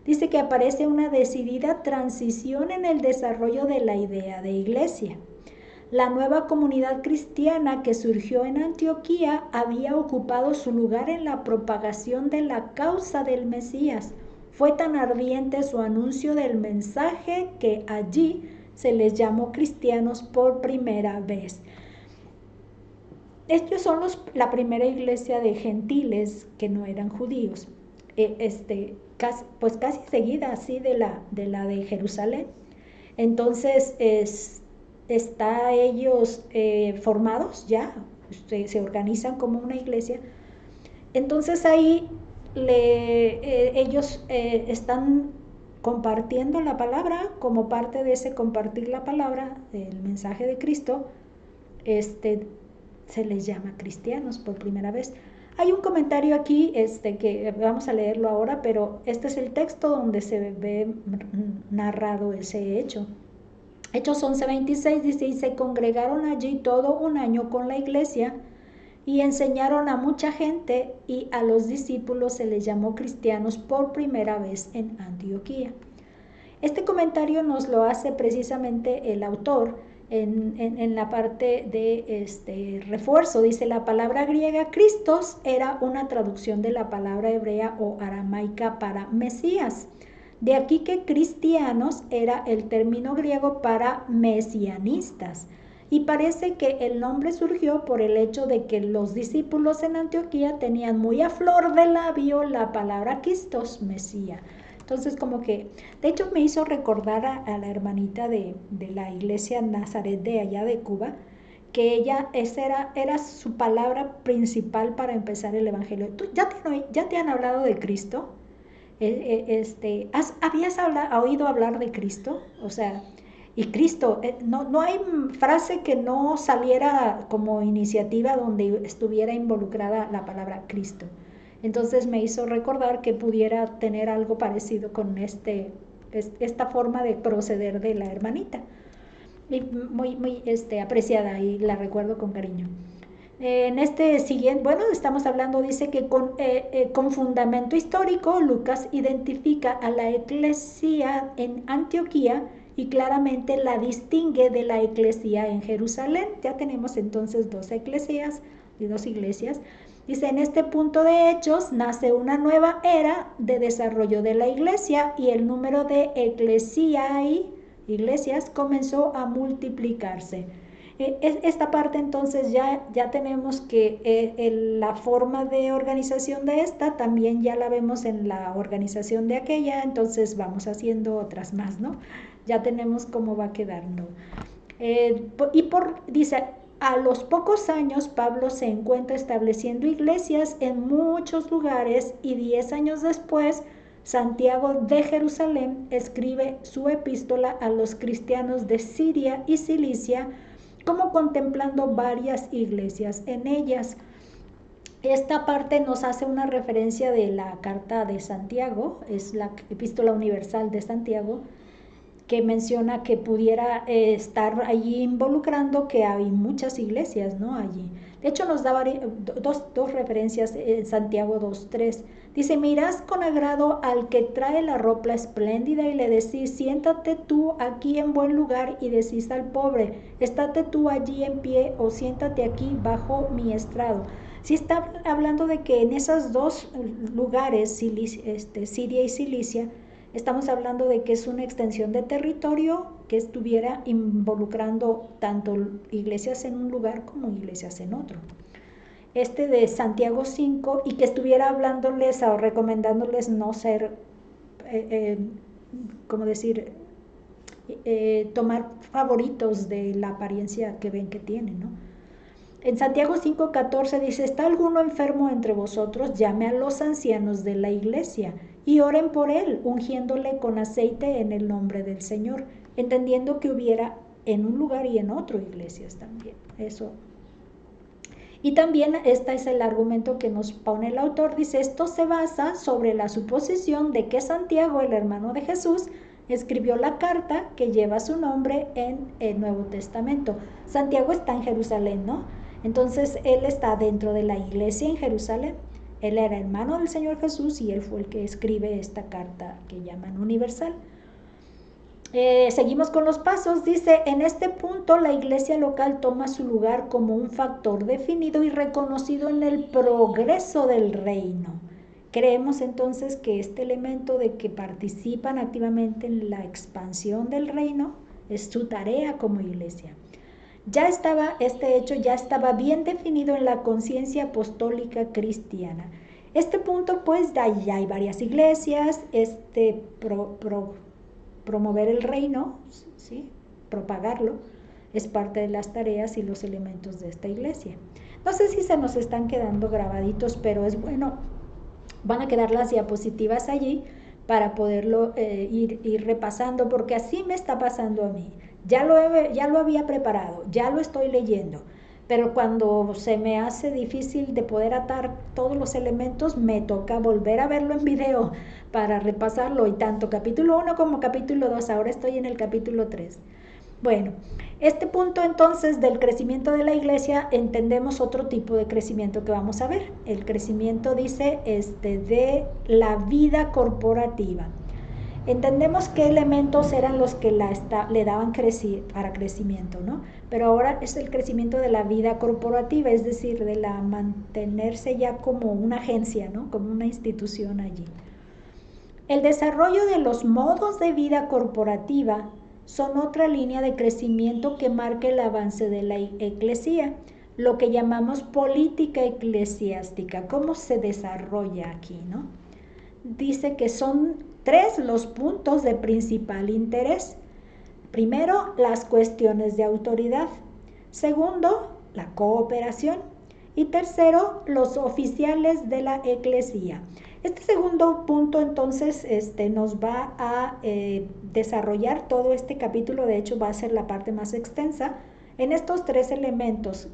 Dice que aparece una decidida transición en el desarrollo de la idea de iglesia. La nueva comunidad cristiana que surgió en Antioquía había ocupado su lugar en la propagación de la causa del Mesías. Fue tan ardiente su anuncio del mensaje que allí se les llamó cristianos por primera vez. Estos son la primera iglesia de gentiles que no eran judíos, casi seguida así de la de Jerusalén. Entonces está ellos formados ya, se organizan como una iglesia. Entonces ahí ellos están compartiendo la palabra como parte de ese compartir la palabra, el mensaje de Cristo. Se les llama cristianos por primera vez. Hay un comentario aquí que vamos a leerlo ahora, pero este es el texto donde se ve narrado ese hecho. Hechos 11:26 dice, y se congregaron allí todo un año con la iglesia y enseñaron a mucha gente, y a los discípulos se les llamó cristianos por primera vez en Antioquía. Este comentario nos lo hace precisamente el autor en la parte de refuerzo. Dice, la palabra griega Christos era una traducción de la palabra hebrea o aramaica para Mesías. De aquí que cristianos era el término griego para mesianistas. Y parece que el nombre surgió por el hecho de que los discípulos en Antioquía tenían muy a flor de labio la palabra Christos, Mesías. Entonces como que, de hecho me hizo recordar a la hermanita de la iglesia Nazaret de allá de Cuba, que ella, esa era su palabra principal para empezar el evangelio. ¿Tú ya te han hablado de Cristo? ¿Habías oído hablar de Cristo? O sea, y Cristo, no hay frase que no saliera como iniciativa donde estuviera involucrada la palabra Cristo. Entonces me hizo recordar que pudiera tener algo parecido con esta forma de proceder de la hermanita. Muy apreciada y la recuerdo con cariño. En siguiente, estamos hablando, dice que con fundamento histórico, Lucas identifica a la eclesía en Antioquía y claramente la distingue de la eclesía en Jerusalén. Ya tenemos entonces dos iglesias. Dice, en este punto de hechos nace una nueva era de desarrollo de la iglesia y el número de iglesias comenzó a multiplicarse. Esta parte entonces ya tenemos que la forma de organización de esta también ya la vemos en la organización de aquella, entonces vamos haciendo otras más, ¿no? Ya tenemos cómo va quedando. Dice, A los pocos años, Pablo se encuentra estableciendo iglesias en muchos lugares y 10 años después, Santiago de Jerusalén escribe su epístola a los cristianos de Siria y Cilicia, como contemplando varias iglesias en ellas. Esta parte nos hace una referencia de la carta de Santiago, es la epístola universal de Santiago, que menciona que pudiera estar allí involucrando que hay muchas iglesias, ¿no? Allí. De hecho, nos da dos referencias en Santiago 2:3. Dice, mirad con agrado al que trae la ropa espléndida y le decís, siéntate tú aquí en buen lugar, y decís al pobre, estate tú allí en pie o siéntate aquí bajo mi estrado. Sí está hablando de que en esos dos lugares, Siria y Cilicia, estamos hablando de que es una extensión de territorio que estuviera involucrando tanto iglesias en un lugar como iglesias en otro. De Santiago 5, y que estuviera hablándoles o recomendándoles no ser, como decir, tomar favoritos de la apariencia que ven que tienen, ¿no? En Santiago 5:14 dice, ¿está alguno enfermo entre vosotros? Llame a los ancianos de la iglesia y oren por él, ungiéndole con aceite en el nombre del Señor, entendiendo que hubiera en un lugar y en otro iglesias también. Eso. Y también este es el argumento que nos pone el autor, dice, esto se basa sobre la suposición de que Santiago, el hermano de Jesús, escribió la carta que lleva su nombre en el Nuevo Testamento. Santiago está en Jerusalén, ¿no? Entonces él está dentro de la iglesia en Jerusalén. Él era hermano del Señor Jesús y él fue el que escribe esta carta que llaman universal. Seguimos con los pasos. Dice, en este punto la iglesia local toma su lugar como un factor definido y reconocido en el progreso del reino. Creemos entonces que este elemento de que participan activamente en la expansión del reino es su tarea como iglesia. Este hecho ya estaba bien definido en la conciencia apostólica cristiana. Este punto, pues, ya hay varias iglesias, promover el reino, ¿sí? Propagarlo, es parte de las tareas y los elementos de esta iglesia. No sé si se nos están quedando grabaditos, pero es bueno, van a quedar las diapositivas allí para poderlo ir repasando, porque así me está pasando a mí. Ya lo había preparado, ya lo estoy leyendo, pero cuando se me hace difícil de poder atar todos los elementos, me toca volver a verlo en video para repasarlo, y tanto capítulo 1 como capítulo 2, ahora estoy en el capítulo 3. Bueno, este punto entonces del crecimiento de la iglesia, entendemos otro tipo de crecimiento que vamos a ver. El crecimiento, dice, de la vida corporativa. Entendemos qué elementos eran los que le daban para crecimiento, ¿no? Pero ahora es el crecimiento de la vida corporativa, es decir, de la mantenerse ya como una agencia, ¿no? Como una institución allí. El desarrollo de los modos de vida corporativa son otra línea de crecimiento que marca el avance de la eclesía, lo que llamamos política eclesiástica. ¿Cómo se desarrolla aquí, no? Dice que son 3 los puntos de principal interés. Primero, las cuestiones de autoridad. Segundo, la cooperación. Y tercero, los oficiales de la eclesía. Este segundo punto entonces nos va a desarrollar todo este capítulo, de hecho va a ser la parte más extensa. En estos 3 elementos,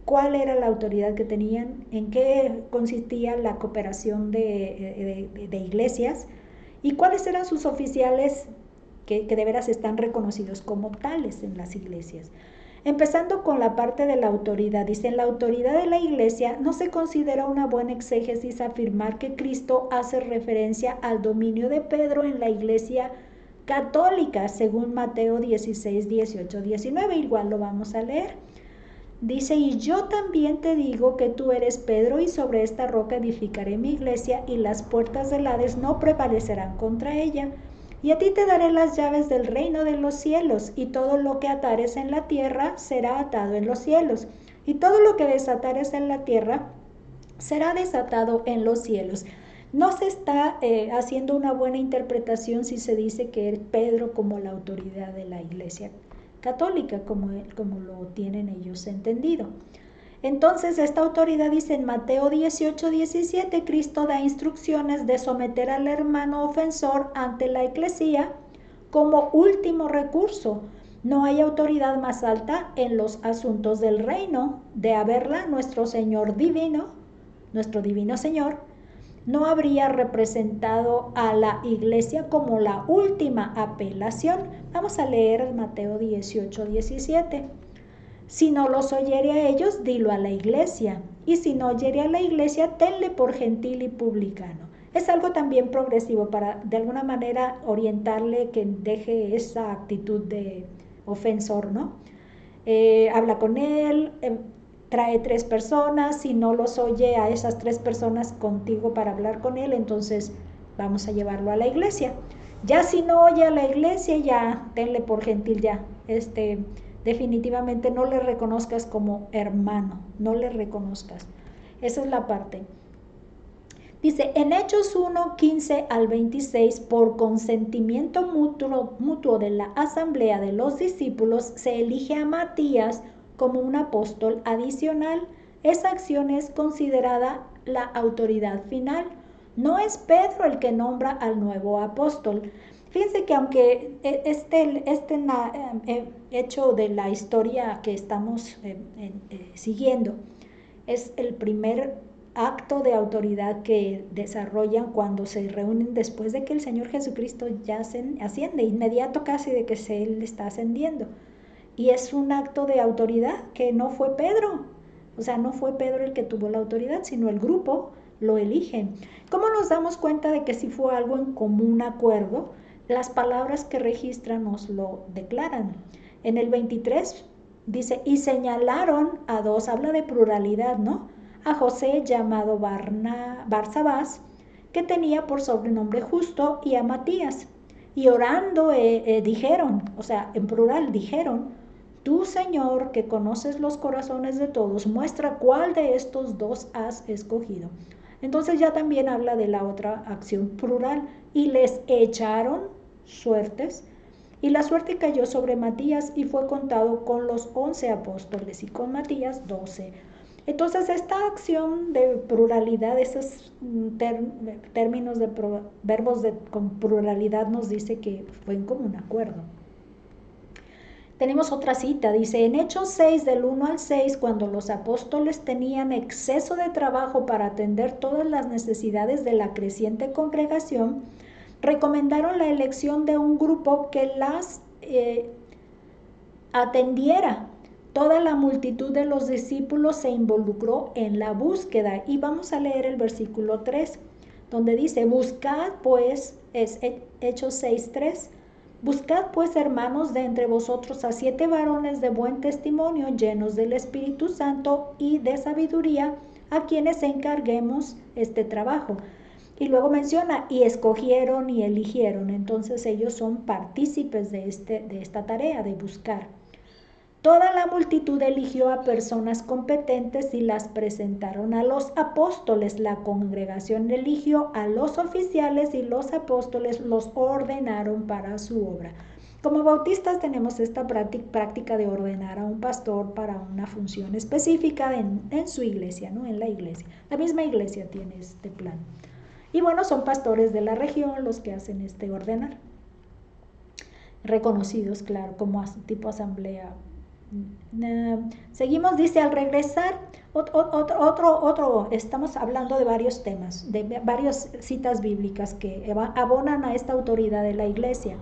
¿cuál era la autoridad que tenían? ¿En qué consistía la cooperación de iglesias? ¿Y cuáles eran sus oficiales que de veras están reconocidos como tales en las iglesias? Empezando con la parte de la autoridad. Dice, en la autoridad de la iglesia no se considera una buena exégesis afirmar que Cristo hace referencia al dominio de Pedro en la iglesia católica, según Mateo 16, 18, 19. Igual lo vamos a leer. Dice, y yo también te digo que tú eres Pedro, y sobre esta roca edificaré mi iglesia, y las puertas del Hades no prevalecerán contra ella. Y a ti te daré las llaves del reino de los cielos, y todo lo que atares en la tierra será atado en los cielos, y todo lo que desatares en la tierra será desatado en los cielos. No se está haciendo una buena interpretación si se dice que es Pedro como la autoridad de la iglesia católica, como lo tienen ellos entendido. Entonces, esta autoridad dice en Mateo 18:17, Cristo da instrucciones de someter al hermano ofensor ante la Iglesia como último recurso. No hay autoridad más alta en los asuntos del reino. De haberla, nuestro Señor divino, nuestro divino Señor, no habría representado a la Iglesia como la última apelación. Vamos a leer Mateo 18:17. Si no los oyere a ellos, dilo a la Iglesia. Y si no oyere a la Iglesia, tenle por gentil y publicano. Es algo también progresivo para de alguna manera orientarle que deje esa actitud de ofensor, ¿no? Habla con él, trae 3 personas, si no los oye a esas 3 personas contigo para hablar con él, entonces vamos a llevarlo a la iglesia. Ya si no oye a la iglesia, ya tenle por gentil, ya, definitivamente no le reconozcas como hermano, no le reconozcas. Esa es la parte. Dice, en Hechos 1:15 al 26, por consentimiento mutuo de la asamblea de los discípulos, se elige a Matías como un apóstol adicional. Esa acción es considerada la autoridad final. No es Pedro el que nombra al nuevo apóstol. Fíjense que aunque este hecho de la historia que estamos siguiendo es el primer acto de autoridad que desarrollan cuando se reúnen después de que el Señor Jesucristo ya asciende, inmediato casi de que Él está ascendiendo. Y es un acto de autoridad que no fue Pedro, o sea, no fue Pedro el que tuvo la autoridad, sino el grupo lo eligen. ¿Cómo nos damos cuenta de que si fue algo en común acuerdo? Las palabras que registran nos lo declaran. En el 23 dice, y señalaron a 2, habla de pluralidad, ¿no? A José llamado Barsabás, que tenía por sobrenombre Justo, y a Matías. Y orando dijeron, o sea, en plural dijeron, tú, Señor, que conoces los corazones de todos, muestra cuál de estos 2 has escogido. Entonces ya también habla de la otra acción plural. Y les echaron suertes, y la suerte cayó sobre Matías y fue contado con los 11 apóstoles y con Matías 12. Entonces esta acción de pluralidad, esos términos de verbos con pluralidad nos dice que fue en común acuerdo. Tenemos otra cita, dice en Hechos 6 del 1 al 6, cuando los apóstoles tenían exceso de trabajo para atender todas las necesidades de la creciente congregación, recomendaron la elección de un grupo que las atendiera. Toda la multitud de los discípulos se involucró en la búsqueda. Y vamos a leer el versículo 3, donde dice, buscad pues, es Hechos 6:3, buscad pues, hermanos, de entre vosotros a 7 varones de buen testimonio, llenos del Espíritu Santo y de sabiduría, a quienes encarguemos este trabajo. Y luego menciona, y escogieron y eligieron. Entonces ellos son partícipes de esta tarea de buscar. Toda la multitud eligió a personas competentes y las presentaron a los apóstoles. La congregación eligió a los oficiales y los apóstoles los ordenaron para su obra. Como bautistas tenemos esta práctica de ordenar a un pastor para una función específica en su iglesia, ¿no? En la iglesia. La misma iglesia tiene este plan. Y bueno, son pastores de la región los que hacen este ordenar. Reconocidos, claro, como tipo asamblea. Seguimos, dice, al regresar, estamos hablando de varios temas, de varias citas bíblicas que abonan a esta autoridad de la iglesia.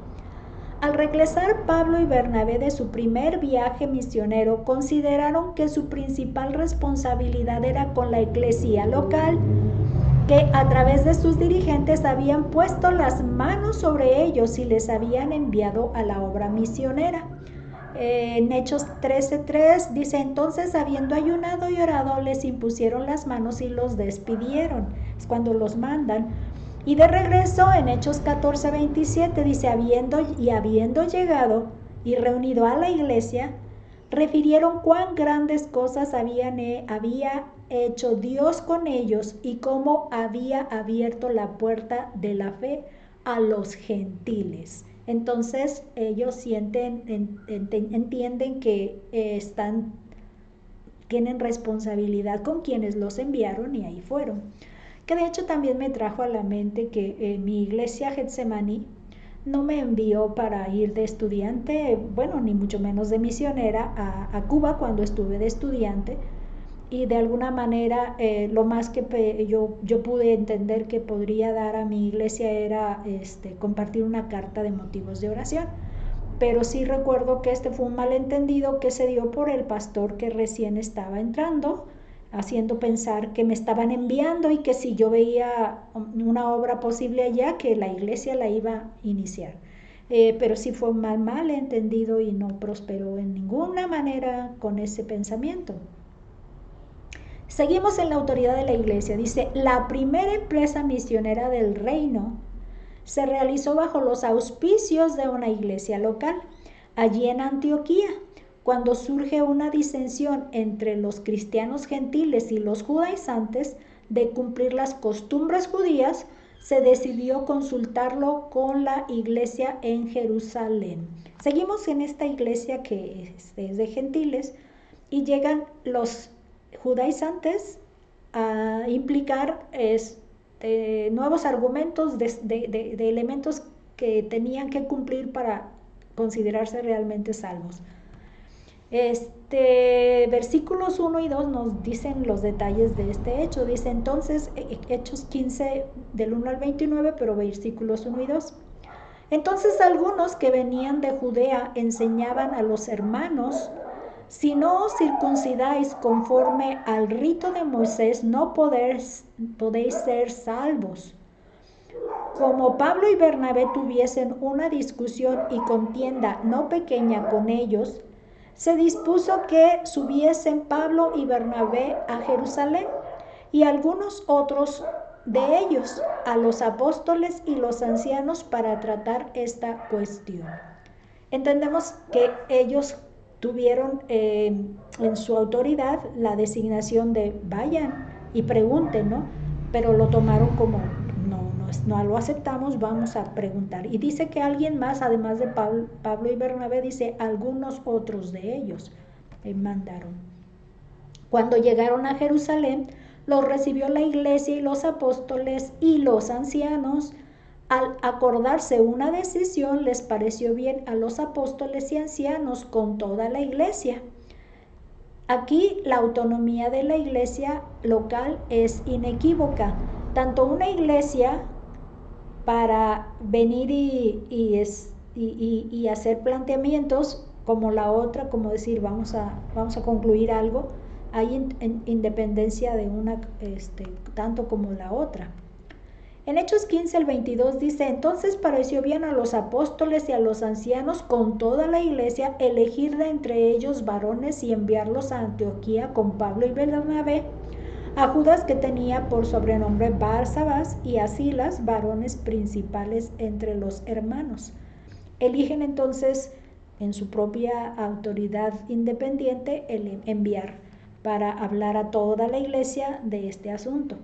Al regresar Pablo y Bernabé de su primer viaje misionero, consideraron que su principal responsabilidad era con la iglesia local, que a través de sus dirigentes habían puesto las manos sobre ellos y les habían enviado a la obra misionera. En Hechos 13:3 dice, entonces habiendo ayunado y orado, les impusieron las manos y los despidieron. Es cuando los mandan. Y de regreso en Hechos 14:27 dice, habiendo llegado y reunido a la iglesia, refirieron cuán grandes cosas había hecho Dios con ellos y cómo había abierto la puerta de la fe a los gentiles. Entonces ellos entienden que tienen responsabilidad con quienes los enviaron y ahí fueron. Que de hecho también me trajo a la mente que mi iglesia Getsemaní no me envió para ir de estudiante, bueno, ni mucho menos de misionera a Cuba cuando estuve de estudiante, y de alguna manera lo más que yo pude entender que podría dar a mi iglesia era compartir una carta de motivos de oración. Pero sí recuerdo que este fue un malentendido que se dio por el pastor que recién estaba entrando, haciendo pensar que me estaban enviando y que si yo veía una obra posible allá, que la iglesia la iba a iniciar. Pero sí fue un malentendido y no prosperó en ninguna manera con ese pensamiento. Seguimos en la autoridad de la iglesia. Dice, la primera empresa misionera del reino se realizó bajo los auspicios de una iglesia local, allí en Antioquía. Cuando surge una disensión entre los cristianos gentiles y los judaizantes de cumplir las costumbres judías, se decidió consultarlo con la iglesia en Jerusalén. Seguimos en esta iglesia que es de gentiles y llegan los judaizantes a implicar nuevos argumentos de elementos que tenían que cumplir para considerarse realmente salvos. Versículos 1 y 2 nos dicen los detalles de este hecho. Dice entonces, Hechos 15 del 1 al 29, pero versículos 1 y 2. Entonces algunos que venían de Judea enseñaban a los hermanos, si no os circuncidáis conforme al rito de Moisés, no podéis ser salvos. Como Pablo y Bernabé tuviesen una discusión y contienda no pequeña con ellos, se dispuso que subiesen Pablo y Bernabé a Jerusalén y algunos otros de ellos a los apóstoles y los ancianos para tratar esta cuestión. Entendemos que ellos tuvieron en su autoridad la designación de vayan y pregunten, ¿no? Pero lo tomaron como no lo aceptamos, vamos a preguntar. Y dice que alguien más, además de Pablo y Bernabé, dice algunos otros de ellos mandaron. Cuando llegaron a Jerusalén, los recibió la iglesia y los apóstoles y los ancianos. Al acordarse una decisión, les pareció bien a los apóstoles y ancianos con toda la iglesia. Aquí la autonomía de la iglesia local es inequívoca. Tanto una iglesia para venir y hacer planteamientos, como la otra, como decir vamos a concluir algo, hay independencia de una tanto como la otra. En Hechos 15 al 22 dice, entonces pareció bien a los apóstoles y a los ancianos con toda la iglesia elegir de entre ellos varones y enviarlos a Antioquía con Pablo y Bernabé, a Judas que tenía por sobrenombre Barsabás y a Silas, varones principales entre los hermanos. Eligen entonces en su propia autoridad independiente el enviar para hablar a toda la iglesia de este asunto.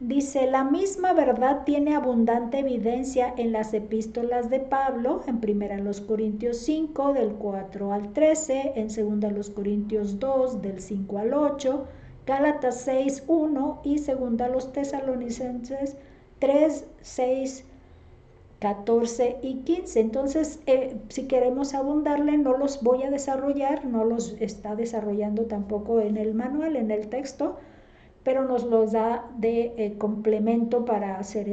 Dice, la misma verdad tiene abundante evidencia en las epístolas de Pablo, en 1 Corintios 5, del 4 al 13, en 2 Corintios 2, del 5 al 8, Gálatas 6, 1 y 2 Tesalonicenses 3, 6, 14 y 15. Entonces, si queremos abundarle, no los voy a desarrollar, no los está desarrollando tampoco en el manual, en el texto, pero nos los da de complemento para hacer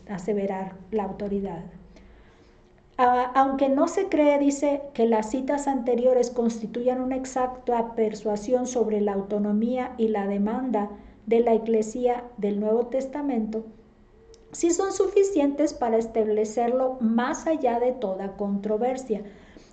aseverar la autoridad. Aunque no se cree, dice, que las citas anteriores constituyan una exacta persuasión sobre la autonomía y la demanda de la Iglesia del Nuevo Testamento, sí son suficientes para establecerlo más allá de toda controversia.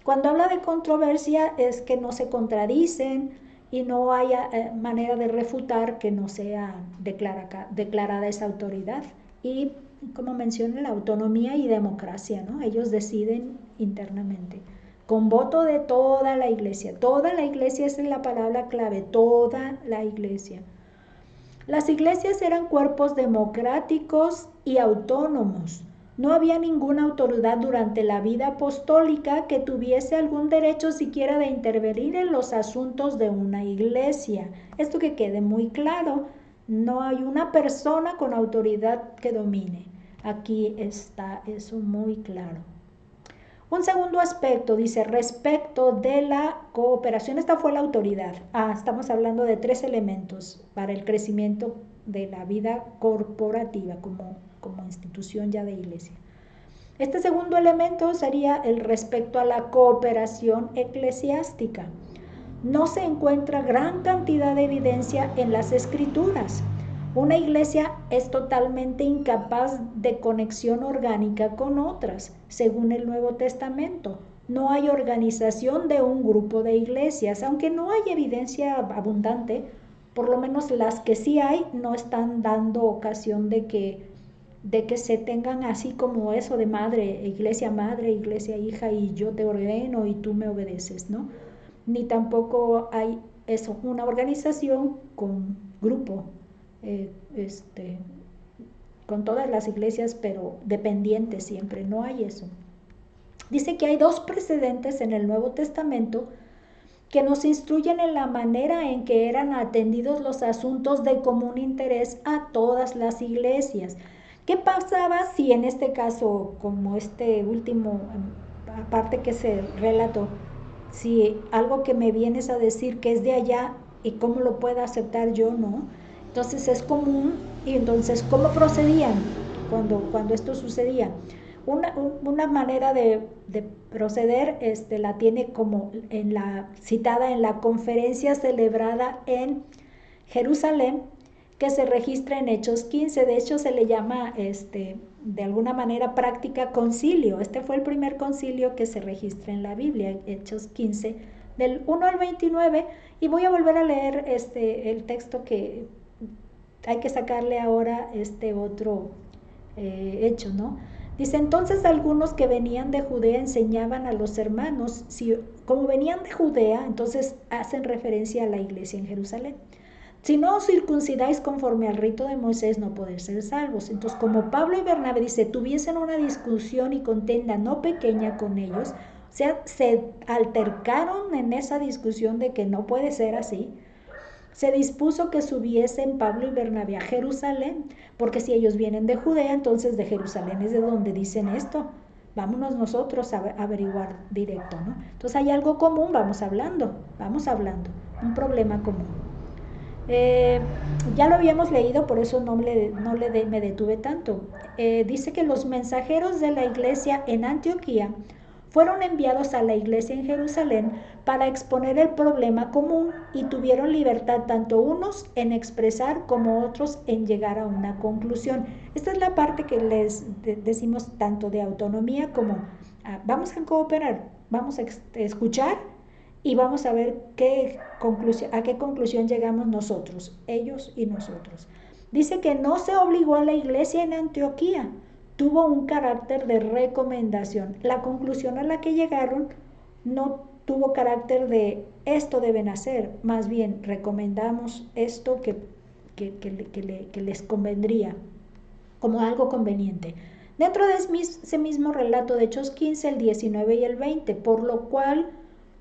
Cuando habla de controversia es que no se contradicen y no haya manera de refutar que no sea declarada esa autoridad. Y como menciona, la autonomía y democracia, ¿no? Ellos deciden internamente, con voto de toda la iglesia. Toda la iglesia es la palabra clave, toda la iglesia. Las iglesias eran cuerpos democráticos y autónomos. No había ninguna autoridad durante la vida apostólica que tuviese algún derecho siquiera de intervenir en los asuntos de una iglesia. Esto que quede muy claro, no hay una persona con autoridad que domine. Aquí está eso muy claro. Un segundo aspecto, dice, respecto de la cooperación, esta fue la autoridad. Estamos hablando de 3 elementos para el crecimiento de la vida corporativa como institución ya de iglesia. Este segundo elemento sería el respecto a la cooperación eclesiástica. No se encuentra gran cantidad de evidencia en las escrituras. Una iglesia es totalmente incapaz de conexión orgánica con otras, según el Nuevo Testamento. No hay organización de un grupo de iglesias, aunque no hay evidencia abundante, por lo menos las que sí hay no están dando ocasión de que se tengan así como eso de madre, iglesia hija, y yo te ordeno y tú me obedeces, ¿no? Ni tampoco hay eso, una organización con grupo, con todas las iglesias, pero dependientes siempre, no hay eso. Dice que hay 2 precedentes en el Nuevo Testamento que nos instruyen en la manera en que eran atendidos los asuntos de común interés a todas las iglesias. ¿Qué pasaba si en este caso, como este último parte que se relató, si algo que me vienes a decir que es de allá y cómo lo puedo aceptar yo, no? Entonces es común, y entonces ¿cómo procedían cuando esto sucedía? Una manera de proceder la tiene como citada en la conferencia celebrada en Jerusalén, que se registra en Hechos 15. De hecho se le llama de alguna manera práctica concilio. Este fue el primer concilio que se registra en la Biblia, Hechos 15 del 1 al 29, y voy a volver a leer el texto que hay que sacarle ahora otro hecho, ¿no? Dice, entonces algunos que venían de Judea enseñaban a los hermanos, como venían de Judea, entonces hacen referencia a la iglesia en Jerusalén. Si no os circuncidáis conforme al rito de Moisés, no podéis ser salvos. Entonces, como Pablo y Bernabé, dice, tuviesen una discusión y contenda no pequeña con ellos, o sea, se altercaron en esa discusión de que no puede ser así, se dispuso que subiesen Pablo y Bernabé a Jerusalén, porque si ellos vienen de Judea, entonces de Jerusalén es de donde dicen esto. Vámonos nosotros a averiguar directo, ¿no? Entonces hay algo común, vamos hablando, un problema común. Ya lo habíamos leído, por eso me detuve tanto. Dice que los mensajeros de la iglesia en Antioquía fueron enviados a la iglesia en Jerusalén para exponer el problema común y tuvieron libertad tanto unos en expresar como otros en llegar a una conclusión. Esta es la parte que les decimos tanto de autonomía como vamos a cooperar, vamos a escuchar y vamos a ver a qué conclusión llegamos nosotros, ellos y nosotros. Dice que no se obligó a la iglesia en Antioquía, tuvo un carácter de recomendación. La conclusión a la que llegaron no tuvo carácter de esto deben hacer, más bien recomendamos esto que les convendría como algo conveniente. Dentro de ese mismo relato de Hechos 15, el 19 y el 20, por lo cual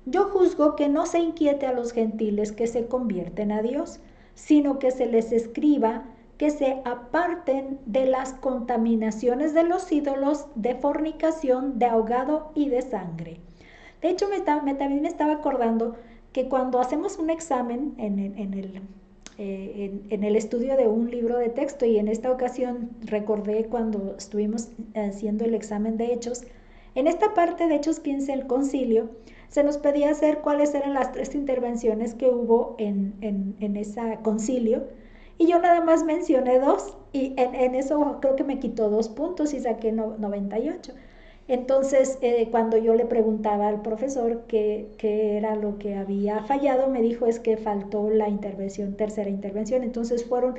yo juzgo que no se inquiete a los gentiles que se convierten a Dios, sino que se les escriba que se aparten de las contaminaciones de los ídolos, de fornicación, de ahogado y de sangre. De hecho, también me estaba acordando que cuando hacemos un examen en el estudio de un libro de texto, y en esta ocasión recordé cuando estuvimos haciendo el examen de Hechos, en esta parte de Hechos 15, el concilio, se nos pedía hacer cuáles eran las 3 intervenciones que hubo en ese concilio, y yo nada más mencioné 2, y en eso creo que me quitó 2 puntos y saqué 98. Entonces, cuando yo le preguntaba al profesor qué era lo que había fallado, me dijo es que faltó la tercera intervención. Entonces fueron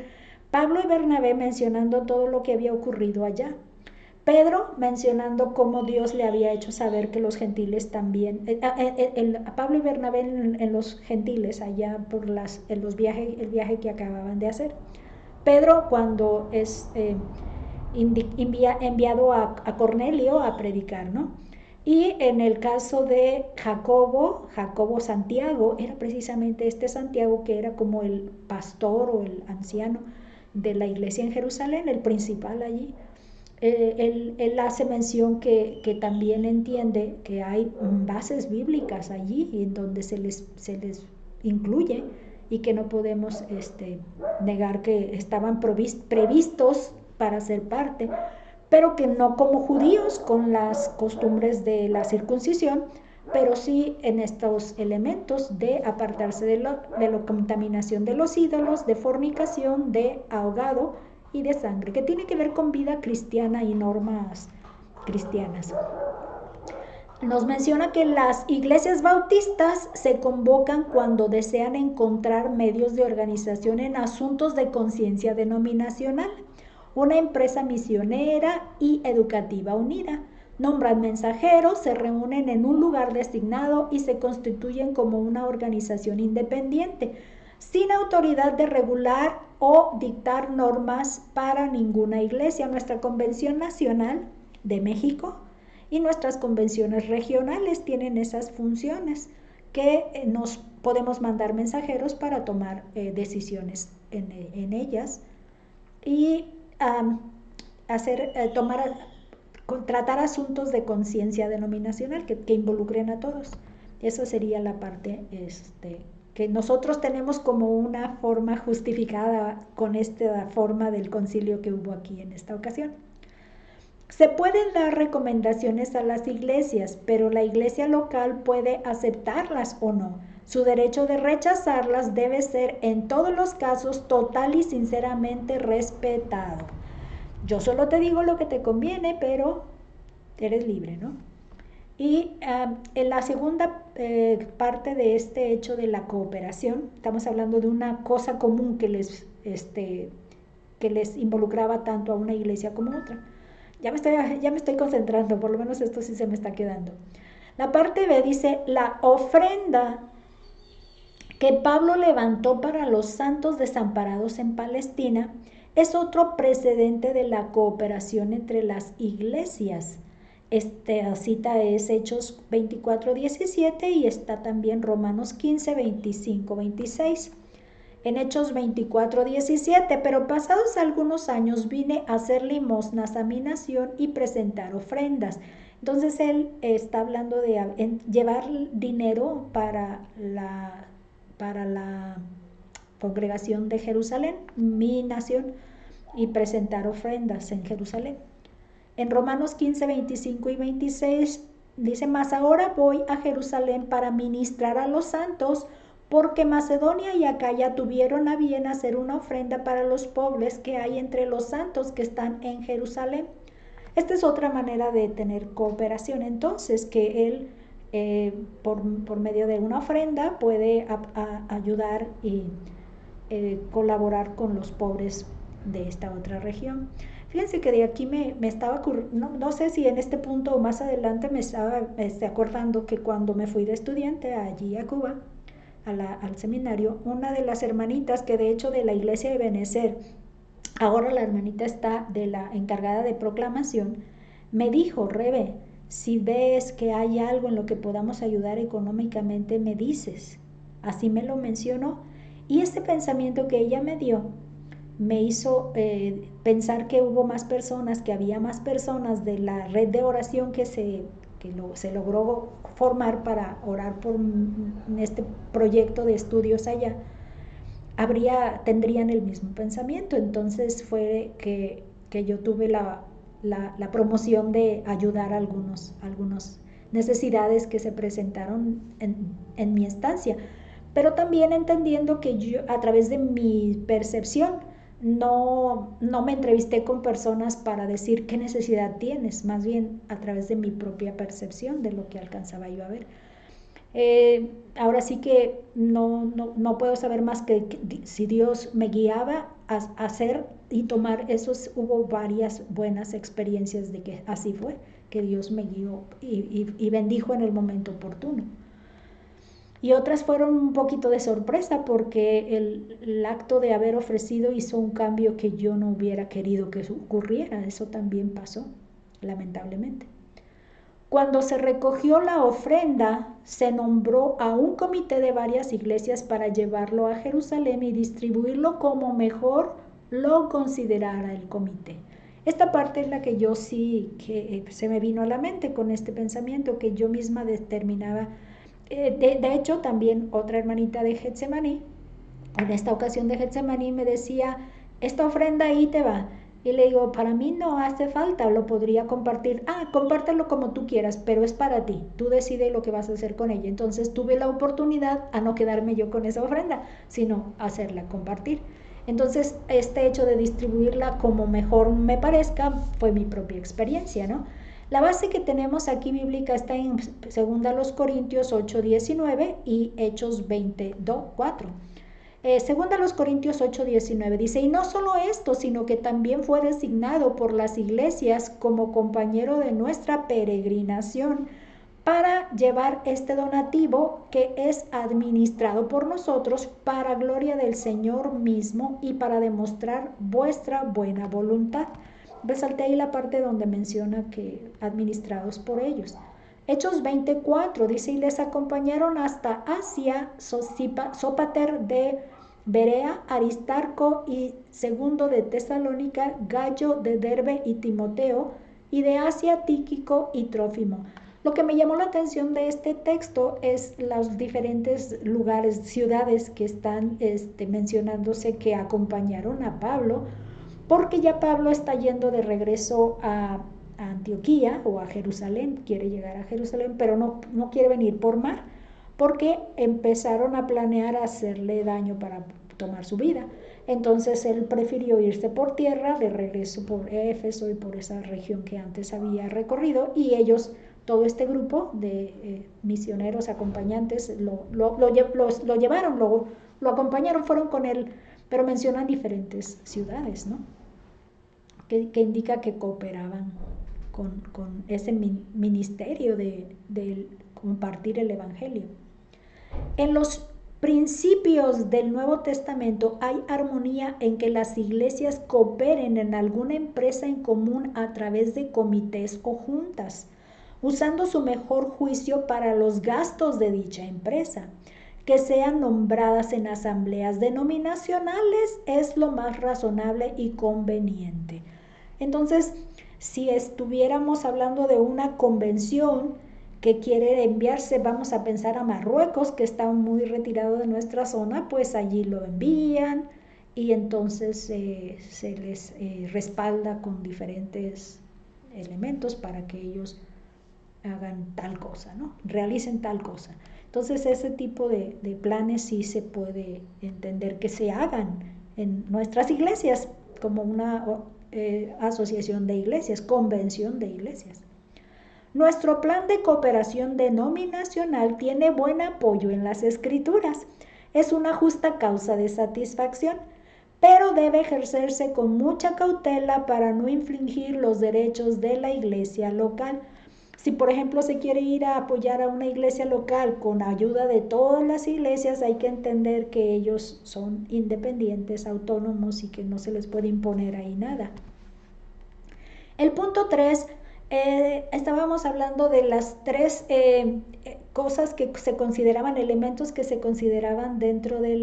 Pablo y Bernabé mencionando todo lo que había ocurrido allá. Pedro mencionando cómo Dios le había hecho saber que los gentiles también, Pablo y Bernabé en los gentiles allá por el viaje que acababan de hacer. Pedro cuando enviado a Cornelio a predicar, ¿no? Y en el caso de Jacobo Santiago, era precisamente este Santiago que era como el pastor o el anciano de la iglesia en Jerusalén, el principal allí. Él hace mención que también entiende que hay bases bíblicas allí en donde se les incluye y que no podemos negar que estaban previstos para ser parte, pero que no como judíos con las costumbres de la circuncisión, pero sí en estos elementos de apartarse de la contaminación de los ídolos, de fornicación, de ahogado y de sangre, que tiene que ver con vida cristiana y normas cristianas. Nos menciona que las iglesias bautistas se convocan cuando desean encontrar medios de organización en asuntos de conciencia denominacional, una empresa misionera y educativa unida. Nombran mensajeros, se reúnen en un lugar designado y se constituyen como una organización independiente, sin autoridad de regular o dictar normas para ninguna iglesia. Nuestra Convención Nacional de México y nuestras convenciones regionales tienen esas funciones, que nos podemos mandar mensajeros para tomar decisiones en ellas y tratar asuntos de conciencia denominacional que involucren a todos. Esa sería la parte que nosotros tenemos como una forma justificada con esta forma del concilio que hubo aquí en esta ocasión. Se pueden dar recomendaciones a las iglesias, pero la iglesia local puede aceptarlas o no. Su derecho de rechazarlas debe ser en todos los casos total y sinceramente respetado. Yo solo te digo lo que te conviene, pero eres libre, ¿no? Y en la segunda parte de este hecho de la cooperación, estamos hablando de una cosa común que les involucraba tanto a una iglesia como a otra. Ya me estoy concentrando, por lo menos esto sí se me está quedando. La parte B dice, la ofrenda que Pablo levantó para los santos desamparados en Palestina es otro precedente de la cooperación entre las iglesias. Esta cita es Hechos 24:17 y está también Romanos 15, 25, 26. En Hechos 24:17, pero pasados algunos años vine a hacer limosnas a mi nación y presentar ofrendas. Entonces él está hablando de llevar dinero para la congregación de Jerusalén, mi nación, y presentar ofrendas en Jerusalén. En Romanos 15, 25 y 26 dice, mas ahora voy a Jerusalén para ministrar a los santos, porque Macedonia y Acaya tuvieron a bien hacer una ofrenda para los pobres que hay entre los santos que están en Jerusalén. Esta es otra manera de tener cooperación, entonces, que él por medio de una ofrenda puede ayudar y colaborar con los pobres de esta otra región. Fíjense que de aquí me estaba no sé si en este punto o más adelante me estaba acordando que cuando me fui de estudiante allí a Cuba, al seminario, una de las hermanitas que de hecho de la iglesia de Benecer, ahora la hermanita está de la encargada de proclamación, me dijo, Rebe, si ves que hay algo en lo que podamos ayudar económicamente, me dices. Así me lo mencionó. Y ese pensamiento que ella me dio me hizo pensar que hubo más personas, que había más personas de la red de oración que se logró formar para orar por este proyecto de estudios allá, tendrían el mismo pensamiento. Entonces fue que yo tuve la promoción de ayudar a algunas necesidades que se presentaron en mi estancia, pero también entendiendo que yo, a través de mi percepción, no me entrevisté con personas para decir qué necesidad tienes, más bien a través de mi propia percepción de lo que alcanzaba yo a ver. Ahora sí que no puedo saber más que si Dios me guiaba a hacer y tomar esos. Hubo varias buenas experiencias de que así fue, que Dios me guió y bendijo en el momento oportuno. Y otras fueron un poquito de sorpresa porque el acto de haber ofrecido hizo un cambio que yo no hubiera querido que ocurriera. Eso también pasó, lamentablemente. Cuando se recogió la ofrenda, se nombró a un comité de varias iglesias para llevarlo a Jerusalén y distribuirlo como mejor lo considerara el comité. Esta parte es la que yo sí, que se me vino a la mente con este pensamiento, que yo misma determinaba. De hecho, también otra hermanita de Getsemaní, en esta ocasión de Getsemaní, me decía, esta ofrenda ahí te va. Y le digo, para mí no hace falta, lo podría compartir. Compártelo como tú quieras, pero es para ti. Tú decides lo que vas a hacer con ella. Entonces tuve la oportunidad a no quedarme yo con esa ofrenda, sino hacerla compartir. Entonces, este hecho de distribuirla como mejor me parezca fue mi propia experiencia, ¿no? La base que tenemos aquí bíblica está en 2 Corintios 8:19 y Hechos 22:4. Segunda los Corintios 8:19 dice, y no solo esto, sino que también fue designado por las iglesias como compañero de nuestra peregrinación para llevar este donativo que es administrado por nosotros para gloria del Señor mismo y para demostrar vuestra buena voluntad. Resalté ahí la parte donde menciona que administrados por ellos. Hechos 24 dice, y les acompañaron hasta Asia Sópater de Berea, Aristarco y segundo de Tesalónica, Gallo de Derbe y Timoteo, y de Asia Tíquico y Trófimo. Lo que me llamó la atención de este texto es los diferentes lugares, ciudades que están mencionándose que acompañaron a Pablo, porque ya Pablo está yendo de regreso a Antioquía o a Jerusalén, quiere llegar a Jerusalén, pero no quiere venir por mar, porque empezaron a planear hacerle daño para tomar su vida. Entonces él prefirió irse por tierra, de regreso por Éfeso y por esa región que antes había recorrido, y ellos, todo este grupo de misioneros acompañantes, lo llevaron, lo acompañaron, fueron con él, pero mencionan diferentes ciudades, ¿no? Que indica que cooperaban con ese ministerio de compartir el Evangelio. En los principios del Nuevo Testamento hay armonía en que las iglesias cooperen en alguna empresa en común a través de comités o juntas, usando su mejor juicio para los gastos de dicha empresa. Que sean nombradas en asambleas denominacionales es lo más razonable y conveniente. Entonces, si estuviéramos hablando de una convención que quiere enviarse, vamos a pensar a Marruecos, que está muy retirado de nuestra zona, pues allí lo envían y entonces se les respalda con diferentes elementos para que ellos hagan tal cosa, ¿no? Realicen tal cosa. Entonces ese tipo de planes sí se puede entender que se hagan en nuestras iglesias como una asociación de iglesias, convención de iglesias. Nuestro plan de cooperación denominacional tiene buen apoyo en las Escrituras. Es una justa causa de satisfacción, pero debe ejercerse con mucha cautela para no infringir los derechos de la iglesia local. Si por ejemplo se quiere ir a apoyar a una iglesia local con ayuda de todas las iglesias, hay que entender que ellos son independientes, autónomos y que no se les puede imponer ahí nada. El punto 3, estábamos hablando de las tres cosas que se consideraban, elementos que se consideraban dentro de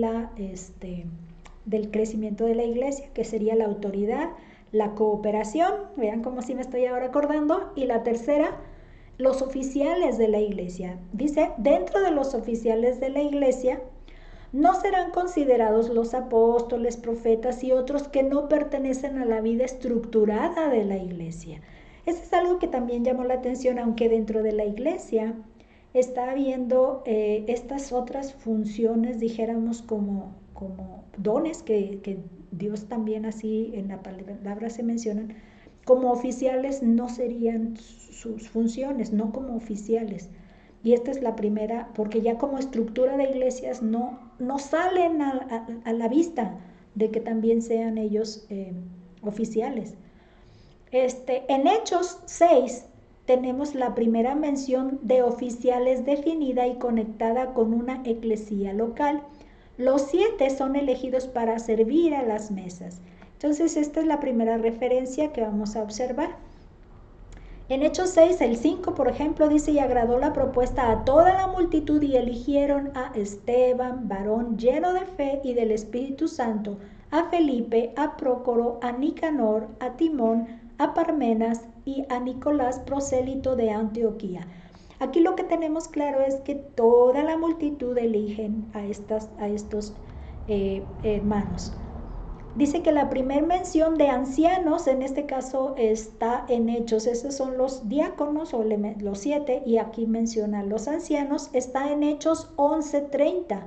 del crecimiento de la iglesia, que sería la autoridad, la cooperación, vean cómo sí me estoy ahora acordando, y la tercera, los oficiales de la iglesia. Dice, dentro de los oficiales de la iglesia no serán considerados los apóstoles, profetas y otros que no pertenecen a la vida estructurada de la iglesia. Eso es algo que también llamó la atención, aunque dentro de la iglesia está habiendo estas otras funciones, dijéramos, como dones que Dios también así en la palabra se mencionan. Como oficiales no serían sus funciones, no como oficiales. Y esta es la primera, porque ya como estructura de iglesias no salen a la vista de que también sean ellos oficiales. En Hechos 6 tenemos la primera mención de oficiales definida y conectada con una eclesía local. Los 7 son elegidos para servir a las mesas. Entonces, esta es la primera referencia que vamos a observar. En Hechos 6, el 5, por ejemplo, dice: y agradó la propuesta a toda la multitud y eligieron a Esteban, varón lleno de fe y del Espíritu Santo, a Felipe, a Prócoro, a Nicanor, a Timón, a Parmenas y a Nicolás, prosélito de Antioquía. Aquí lo que tenemos claro es que toda la multitud eligen a estos hermanos. Dice que la primera mención de ancianos, en este caso, está en Hechos. Esos son los diáconos, o los 7, y aquí menciona los ancianos. Está en Hechos 11:30.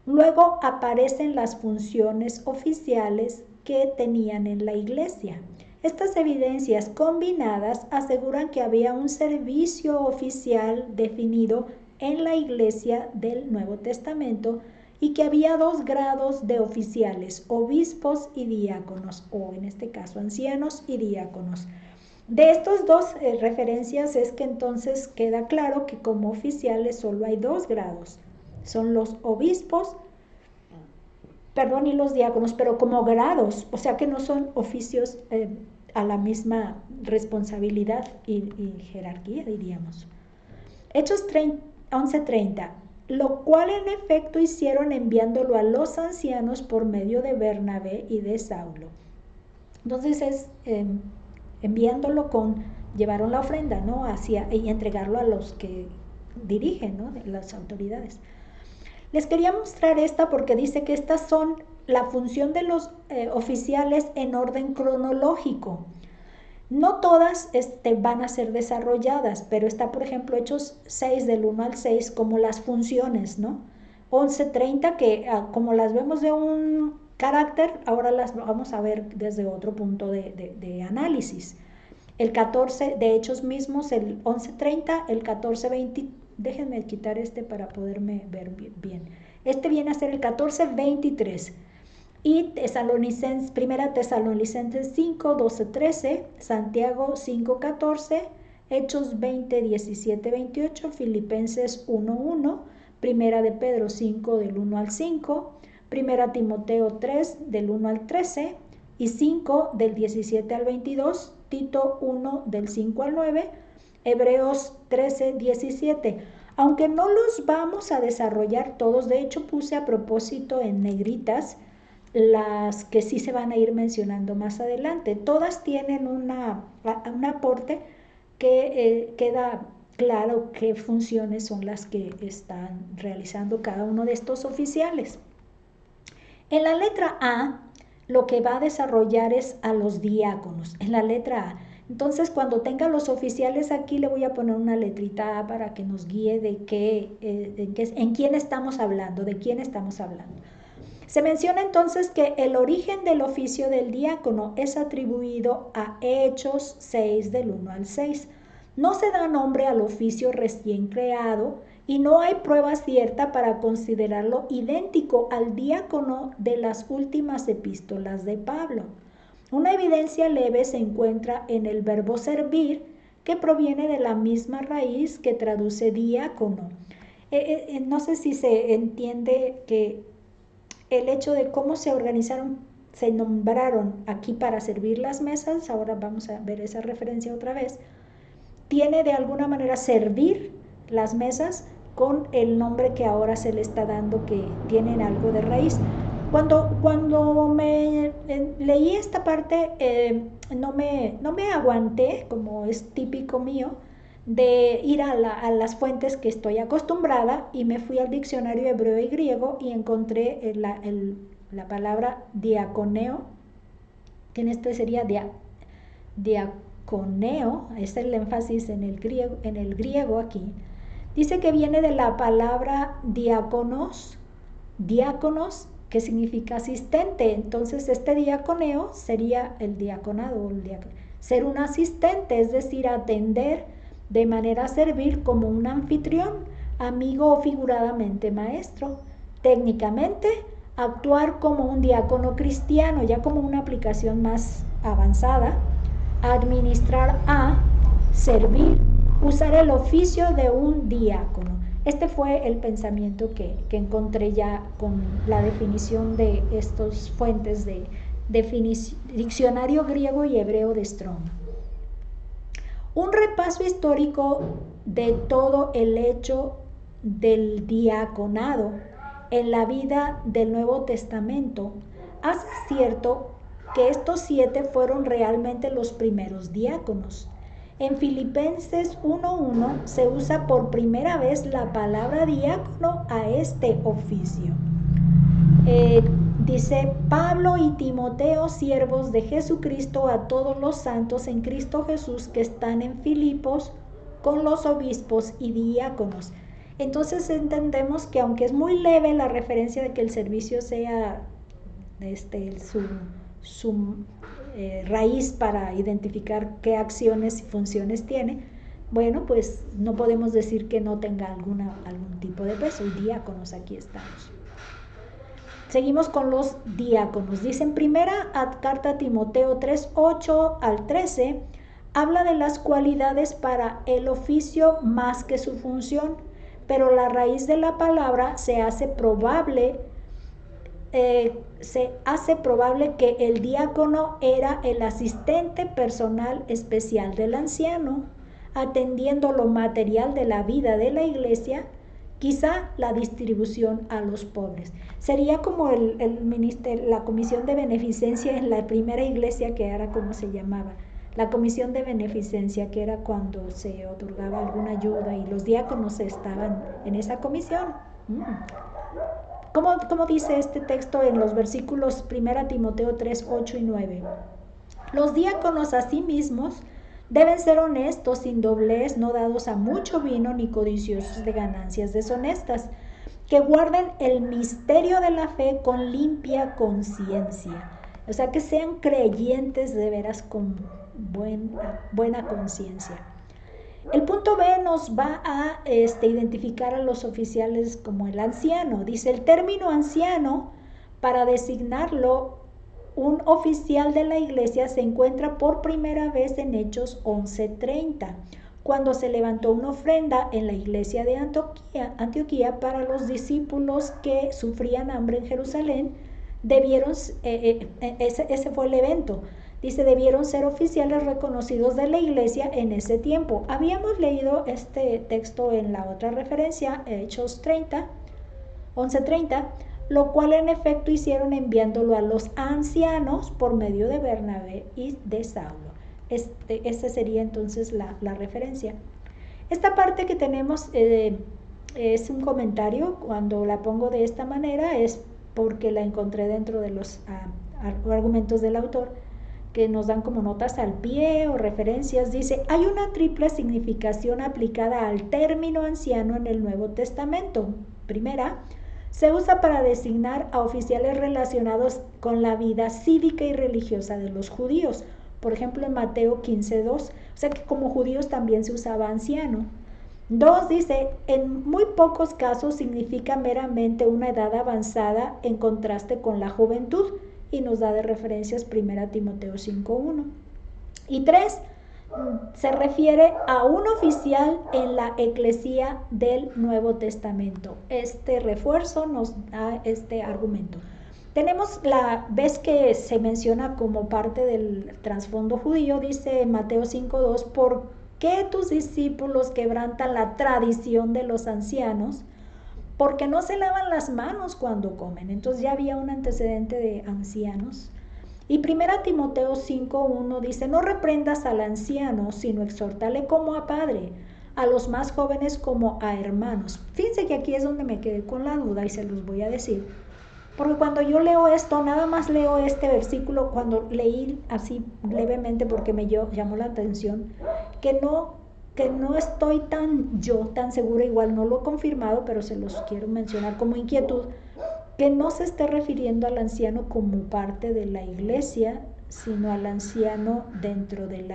Luego aparecen las funciones oficiales que tenían en la iglesia. Estas evidencias combinadas aseguran que había un servicio oficial definido en la iglesia del Nuevo Testamento y que había 2 grados de oficiales, obispos y diáconos, o en este caso ancianos y diáconos. De estas 2 referencias es que entonces queda claro que como oficiales solo hay 2 grados. Son los obispos, y los diáconos, pero como grados, o sea que no son oficios a la misma responsabilidad y jerarquía, diríamos. Hechos 11:30. Lo cual en efecto hicieron enviándolo a los ancianos por medio de Bernabé y de Saulo. Entonces es enviándolo llevaron la ofrenda, ¿no? Y entregarlo a los que dirigen, ¿no? De las autoridades. Les quería mostrar esta porque dice que estas son la función de los oficiales en orden cronológico. No todas van a ser desarrolladas, pero está, por ejemplo, Hechos 6 del 1 al 6 como las funciones, ¿no? 11:30 que como las vemos de un carácter, ahora las vamos a ver desde otro punto de análisis. El 14 de Hechos mismos, el 11:30, el 14:20, déjenme quitar para poderme ver bien. Este viene a ser el 14:23. Y Primera Tesalonicenses 5, 12, 13, Santiago 5, 14, Hechos 20, 17, 28, Filipenses 1, 1, Primera de Pedro 5, del 1 al 5, Primera Timoteo 3, del 1 al 13, y 5, del 17 al 22, Tito 1, del 5 al 9, Hebreos 13, 17. Aunque no los vamos a desarrollar todos, de hecho puse a propósito en negritas las que sí se van a ir mencionando más adelante. Todas tienen un aporte que queda claro qué funciones son las que están realizando cada uno de estos oficiales. En la letra A, lo que va a desarrollar es a los diáconos, en la letra A. Entonces, cuando tenga los oficiales aquí, le voy a poner una letrita A para que nos guíe en quién estamos hablando, de quién estamos hablando. Se menciona entonces que el origen del oficio del diácono es atribuido a Hechos 6 del 1 al 6. No se da nombre al oficio recién creado y no hay prueba cierta para considerarlo idéntico al diácono de las últimas epístolas de Pablo. Una evidencia leve se encuentra en el verbo servir, que proviene de la misma raíz que traduce diácono. No sé si se entiende que el hecho de cómo se organizaron, se nombraron aquí para servir las mesas, ahora vamos a ver esa referencia otra vez, tiene de alguna manera servir las mesas con el nombre que ahora se le está dando, que tienen algo de raíz. Cuando me leí esta parte, no me aguanté, como es típico mío, de ir a las fuentes que estoy acostumbrada, y me fui al diccionario hebreo y griego y encontré la palabra diaconeo, que en este sería diaconeo, es el énfasis en el griego aquí. Dice que viene de la palabra diáconos, que significa asistente. Entonces este diaconeo sería el diaconado, ser un asistente, es decir, atender de manera a servir como un anfitrión, amigo o figuradamente maestro. Técnicamente, actuar como un diácono cristiano, ya como una aplicación más avanzada. Administrar a, servir, usar el oficio de un diácono. Este fue el pensamiento que encontré ya con la definición de estas fuentes de diccionario griego y hebreo de Strong. Un repaso histórico de todo el hecho del diaconado en la vida del Nuevo Testamento hace cierto que estos 7 fueron realmente los primeros diáconos. En Filipenses 1:1 se usa por primera vez la palabra diácono a este oficio. Dice: Pablo y Timoteo, siervos de Jesucristo, a todos los santos en Cristo Jesús que están en Filipos, con los obispos y diáconos. Entonces entendemos que aunque es muy leve la referencia de que el servicio sea su raíz para identificar qué acciones y funciones tiene, bueno, pues no podemos decir que no tenga algún tipo de peso. Y diáconos, aquí estamos. Seguimos con los diáconos. Dice en primera carta a Timoteo 3:8 al 13, habla de las cualidades para el oficio más que su función, pero la raíz de la palabra se hace probable que el diácono era el asistente personal especial del anciano, atendiendo lo material de la vida de la iglesia, quizá la distribución a los pobres. Sería como la comisión de beneficencia en la primera iglesia, que era como se llamaba, la comisión de beneficencia, que era cuando se otorgaba alguna ayuda y los diáconos estaban en esa comisión. ¿Cómo dice este texto en los versículos 1 Timoteo 3, 8 y 9? Los diáconos asimismos deben ser honestos, sin doblez, no dados a mucho vino ni codiciosos de ganancias deshonestas, que guarden el misterio de la fe con limpia conciencia. O sea, que sean creyentes de veras con buena conciencia. El punto B nos va a identificar a los oficiales como el anciano. Dice: el término anciano, para designarlo un oficial de la iglesia, se encuentra por primera vez en Hechos 11:30, cuando se levantó una ofrenda en la iglesia de Antioquía para los discípulos que sufrían hambre en Jerusalén. Ese fue el evento. Dice: debieron ser oficiales reconocidos de la iglesia en ese tiempo. Habíamos leído este texto en la otra referencia, Hechos 11:30, lo cual en efecto hicieron enviándolo a los ancianos por medio de Bernabé y de Saulo. Esta sería entonces la referencia. Esta parte que tenemos es un comentario. Cuando la pongo de esta manera es porque la encontré dentro de los argumentos del autor, que nos dan como notas al pie o referencias. Dice: hay una triple significación aplicada al término anciano en el Nuevo Testamento. Primera, se usa para designar a oficiales relacionados con la vida cívica y religiosa de los judíos. Por ejemplo, en Mateo 15:2, o sea que como judíos también se usaba anciano. 2, dice: en muy pocos casos significa meramente una edad avanzada en contraste con la juventud, y nos da de referencias 1 Timoteo 5:1. Y 3, se refiere a un oficial en la eclesía del Nuevo Testamento. Este refuerzo nos da este argumento. Tenemos la vez que se menciona como parte del trasfondo judío. Dice Mateo 5:2: ¿por qué tus discípulos quebrantan la tradición de los ancianos? Porque no se lavan las manos cuando comen. Entonces ya había un antecedente de ancianos. Y 1 Timoteo 5:1 dice: no reprendas al anciano, sino exhórtale como a padre, a los más jóvenes como a hermanos. Fíjense que aquí es donde me quedé con la duda y se los voy a decir. Porque cuando yo leo esto, nada más leo este versículo, cuando leí así levemente porque me llamó la atención, que no estoy tan segura, igual no lo he confirmado, pero se los quiero mencionar como inquietud, que no se esté refiriendo al anciano como parte de la iglesia, sino al anciano dentro de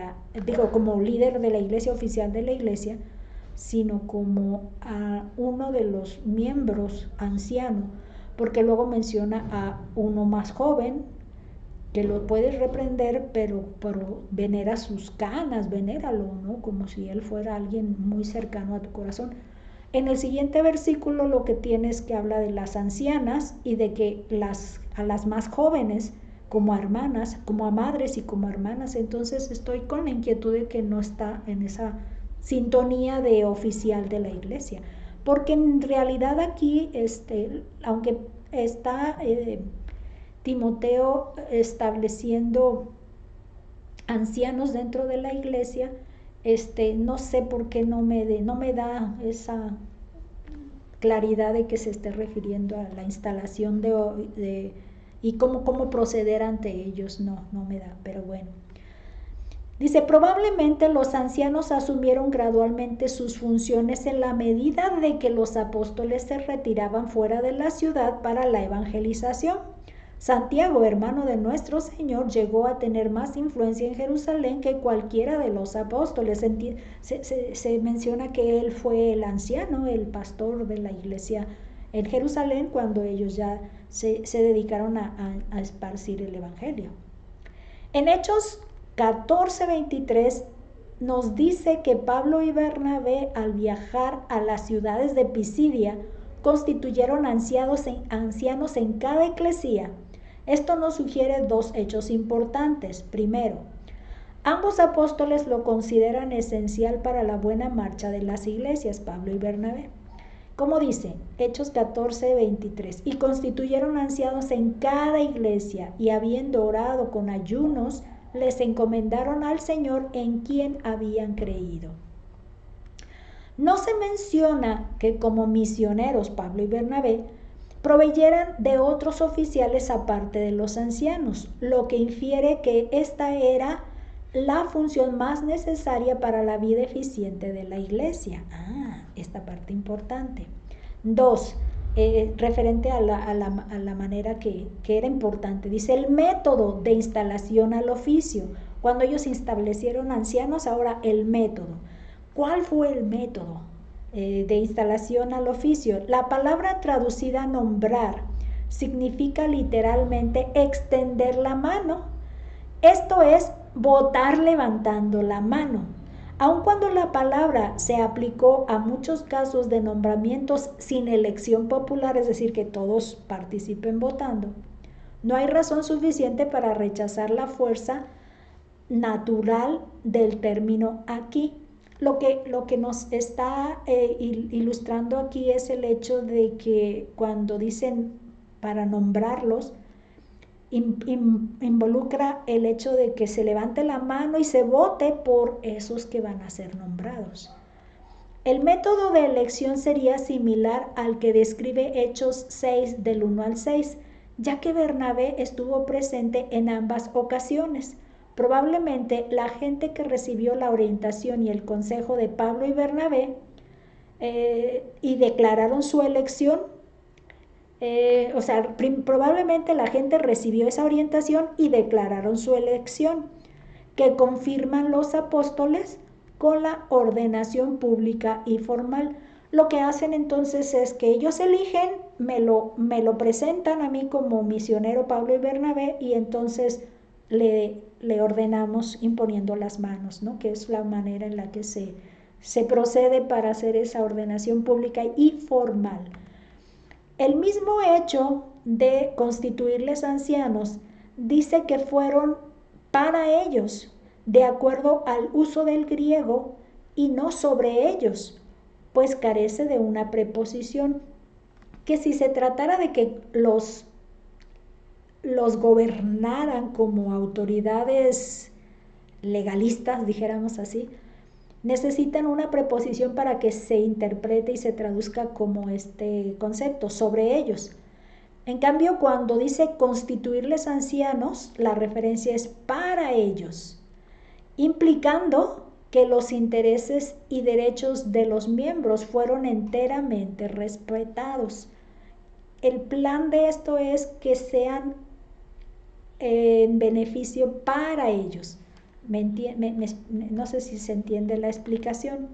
como líder de la iglesia, oficial de la iglesia, sino como a uno de los miembros anciano, porque luego menciona a uno más joven que lo puedes reprender, pero venera sus canas, venéralo, ¿no? Como si él fuera alguien muy cercano a tu corazón. En el siguiente versículo lo que tienes que habla de las ancianas y de que a las más jóvenes como hermanas, como a madres y como hermanas. Entonces estoy con la inquietud de que no está en esa sintonía de oficial de la iglesia, porque en realidad aquí, aunque está Timoteo estableciendo ancianos dentro de la iglesia, no sé por qué no me da esa claridad de que se esté refiriendo a la instalación y cómo proceder ante ellos, no me da, pero bueno. Dice, probablemente los ancianos asumieron gradualmente sus funciones en la medida de que los apóstoles se retiraban fuera de la ciudad para la evangelización. Santiago, hermano de nuestro Señor, llegó a tener más influencia en Jerusalén que cualquiera de los apóstoles. Se menciona que él fue el anciano, el pastor de la iglesia en Jerusalén, cuando ellos ya se dedicaron a esparcir el evangelio. En Hechos 14:23 nos dice que Pablo y Bernabé, al viajar a las ciudades de Pisidia, constituyeron ancianos en cada eclesía. Esto nos sugiere dos hechos importantes. Primero, ambos apóstoles lo consideran esencial para la buena marcha de las iglesias, Pablo y Bernabé. Como dice Hechos 14:23, y constituyeron ancianos en cada iglesia, y habiendo orado con ayunos, les encomendaron al Señor en quien habían creído. No se menciona que como misioneros Pablo y Bernabé proveyeran de otros oficiales aparte de los ancianos, lo que infiere que esta era la función más necesaria para la vida eficiente de la iglesia. Esta parte importante. 2. Referente a la manera que era importante. Dice, el método de instalación al oficio. Cuando ellos establecieron ancianos, ahora el método. ¿Cuál fue el método de instalación al oficio? La palabra traducida nombrar significa literalmente extender la mano. Esto es votar levantando la mano. Aun cuando la palabra se aplicó a muchos casos de nombramientos sin elección popular, es decir, que todos participen votando, no hay razón suficiente para rechazar la fuerza natural del término aquí. Lo que nos está ilustrando aquí es el hecho de que cuando dicen para nombrarlos, involucra el hecho de que se levante la mano y se vote por esos que van a ser nombrados. El método de elección sería similar al que describe Hechos 6 del 1 al 6, ya que Bernabé estuvo presente en ambas ocasiones. Probablemente la gente que recibió la orientación y el consejo de Pablo y Bernabé y declararon su elección, probablemente la gente recibió esa orientación y declararon su elección, que confirman los apóstoles con la ordenación pública y formal. Lo que hacen entonces es que ellos eligen, me lo presentan a mí como misionero Pablo y Bernabé, y entonces le ordenamos imponiendo las manos, ¿no? Que es la manera en la que se procede para hacer esa ordenación pública y formal. El mismo hecho de constituirles ancianos dice que fueron para ellos, de acuerdo al uso del griego, y no sobre ellos, pues carece de una preposición, que si se tratara de que los gobernaran como autoridades legalistas, dijéramos así, necesitan una preposición para que se interprete y se traduzca como este concepto, sobre ellos. En cambio, cuando dice constituirles ancianos, la referencia es para ellos, implicando que los intereses y derechos de los miembros fueron enteramente respetados. El plan de esto es que sean en beneficio para ellos. No sé si se entiende la explicación.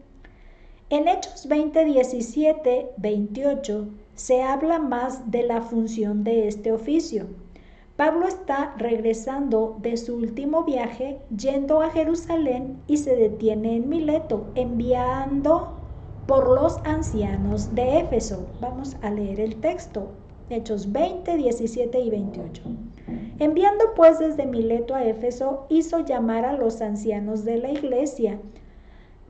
En Hechos 20, 17, 28 se habla más de la función de este oficio. Pablo está regresando de su último viaje, yendo a Jerusalén y se detiene en Mileto, enviando por los ancianos de Éfeso. Vamos a leer el texto, Hechos 20, 17 y 28. Enviando pues desde Mileto a Éfeso, hizo llamar a los ancianos de la iglesia.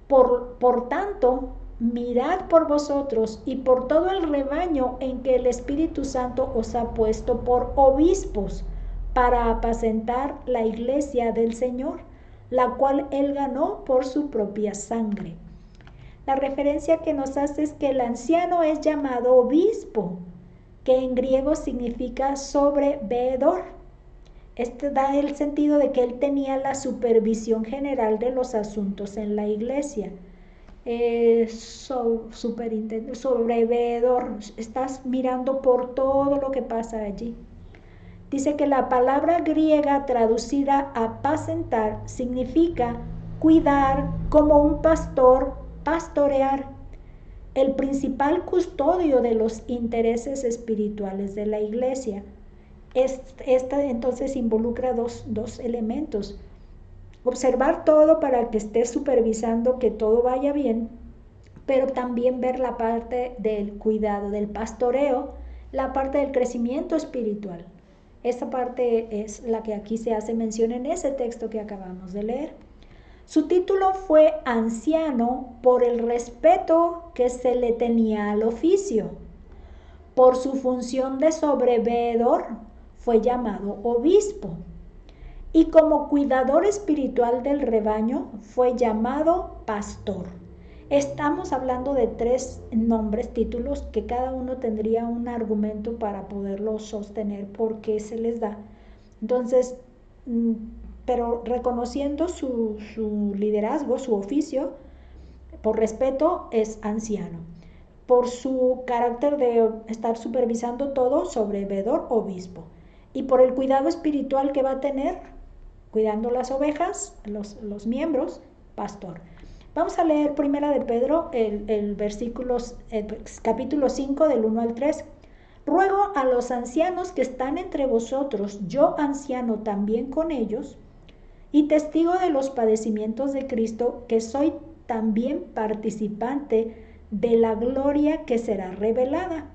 Por tanto, mirad por vosotros y por todo el rebaño en que el Espíritu Santo os ha puesto por obispos para apacentar la iglesia del Señor, la cual él ganó por su propia sangre. La referencia que nos hace es que el anciano es llamado obispo, que en griego significa sobreveedor. Este da el sentido de que él tenía la supervisión general de los asuntos en la iglesia. Superintendente, sobreveedor, estás mirando por todo lo que pasa allí. Dice que la palabra griega traducida apacentar significa cuidar, como un pastor, pastorear, el principal custodio de los intereses espirituales de la iglesia. Esta entonces involucra dos elementos: observar todo para que estés supervisando que todo vaya bien, pero también ver la parte del cuidado, del pastoreo, la parte del crecimiento espiritual. Esta parte es la que aquí se hace mención en ese texto que acabamos de leer. Su título fue anciano por el respeto que se le tenía al oficio. Por su función de sobreveedor fue llamado obispo. Y como cuidador espiritual del rebaño fue llamado pastor. Estamos hablando de 3 nombres, títulos, que cada uno tendría un argumento para poderlo sostener por qué se les da. Entonces, pero reconociendo su liderazgo, su oficio, por respeto es anciano. Por su carácter de estar supervisando todo, sobreveedor, obispo. Y por el cuidado espiritual que va a tener, cuidando las ovejas, los miembros, pastor. Vamos a leer Primera de Pedro, el capítulo 5 del 1 al 3. Ruego a los ancianos que están entre vosotros, yo anciano también con ellos, y testigo de los padecimientos de Cristo, que soy también participante de la gloria que será revelada.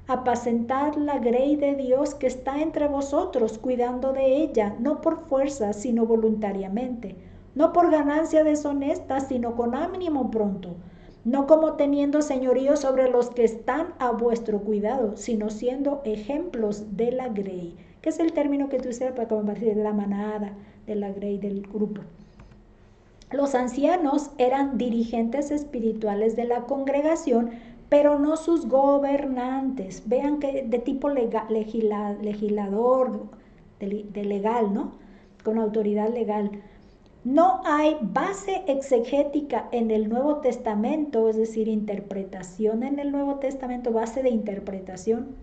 Apacentad la grey de Dios que está entre vosotros, cuidando de ella, no por fuerza, sino voluntariamente, no por ganancia deshonesta, sino con ánimo pronto, no como teniendo señorío sobre los que están a vuestro cuidado, sino siendo ejemplos de la grey, que es el término que tú usas para compartir de la manada, de la grey, del grupo. Los ancianos eran dirigentes espirituales de la congregación, pero no sus gobernantes. Vean que de tipo legislador, de legal, ¿no? Con autoridad legal. No hay base exegética en el Nuevo Testamento, es decir, interpretación en el Nuevo Testamento, base de interpretación,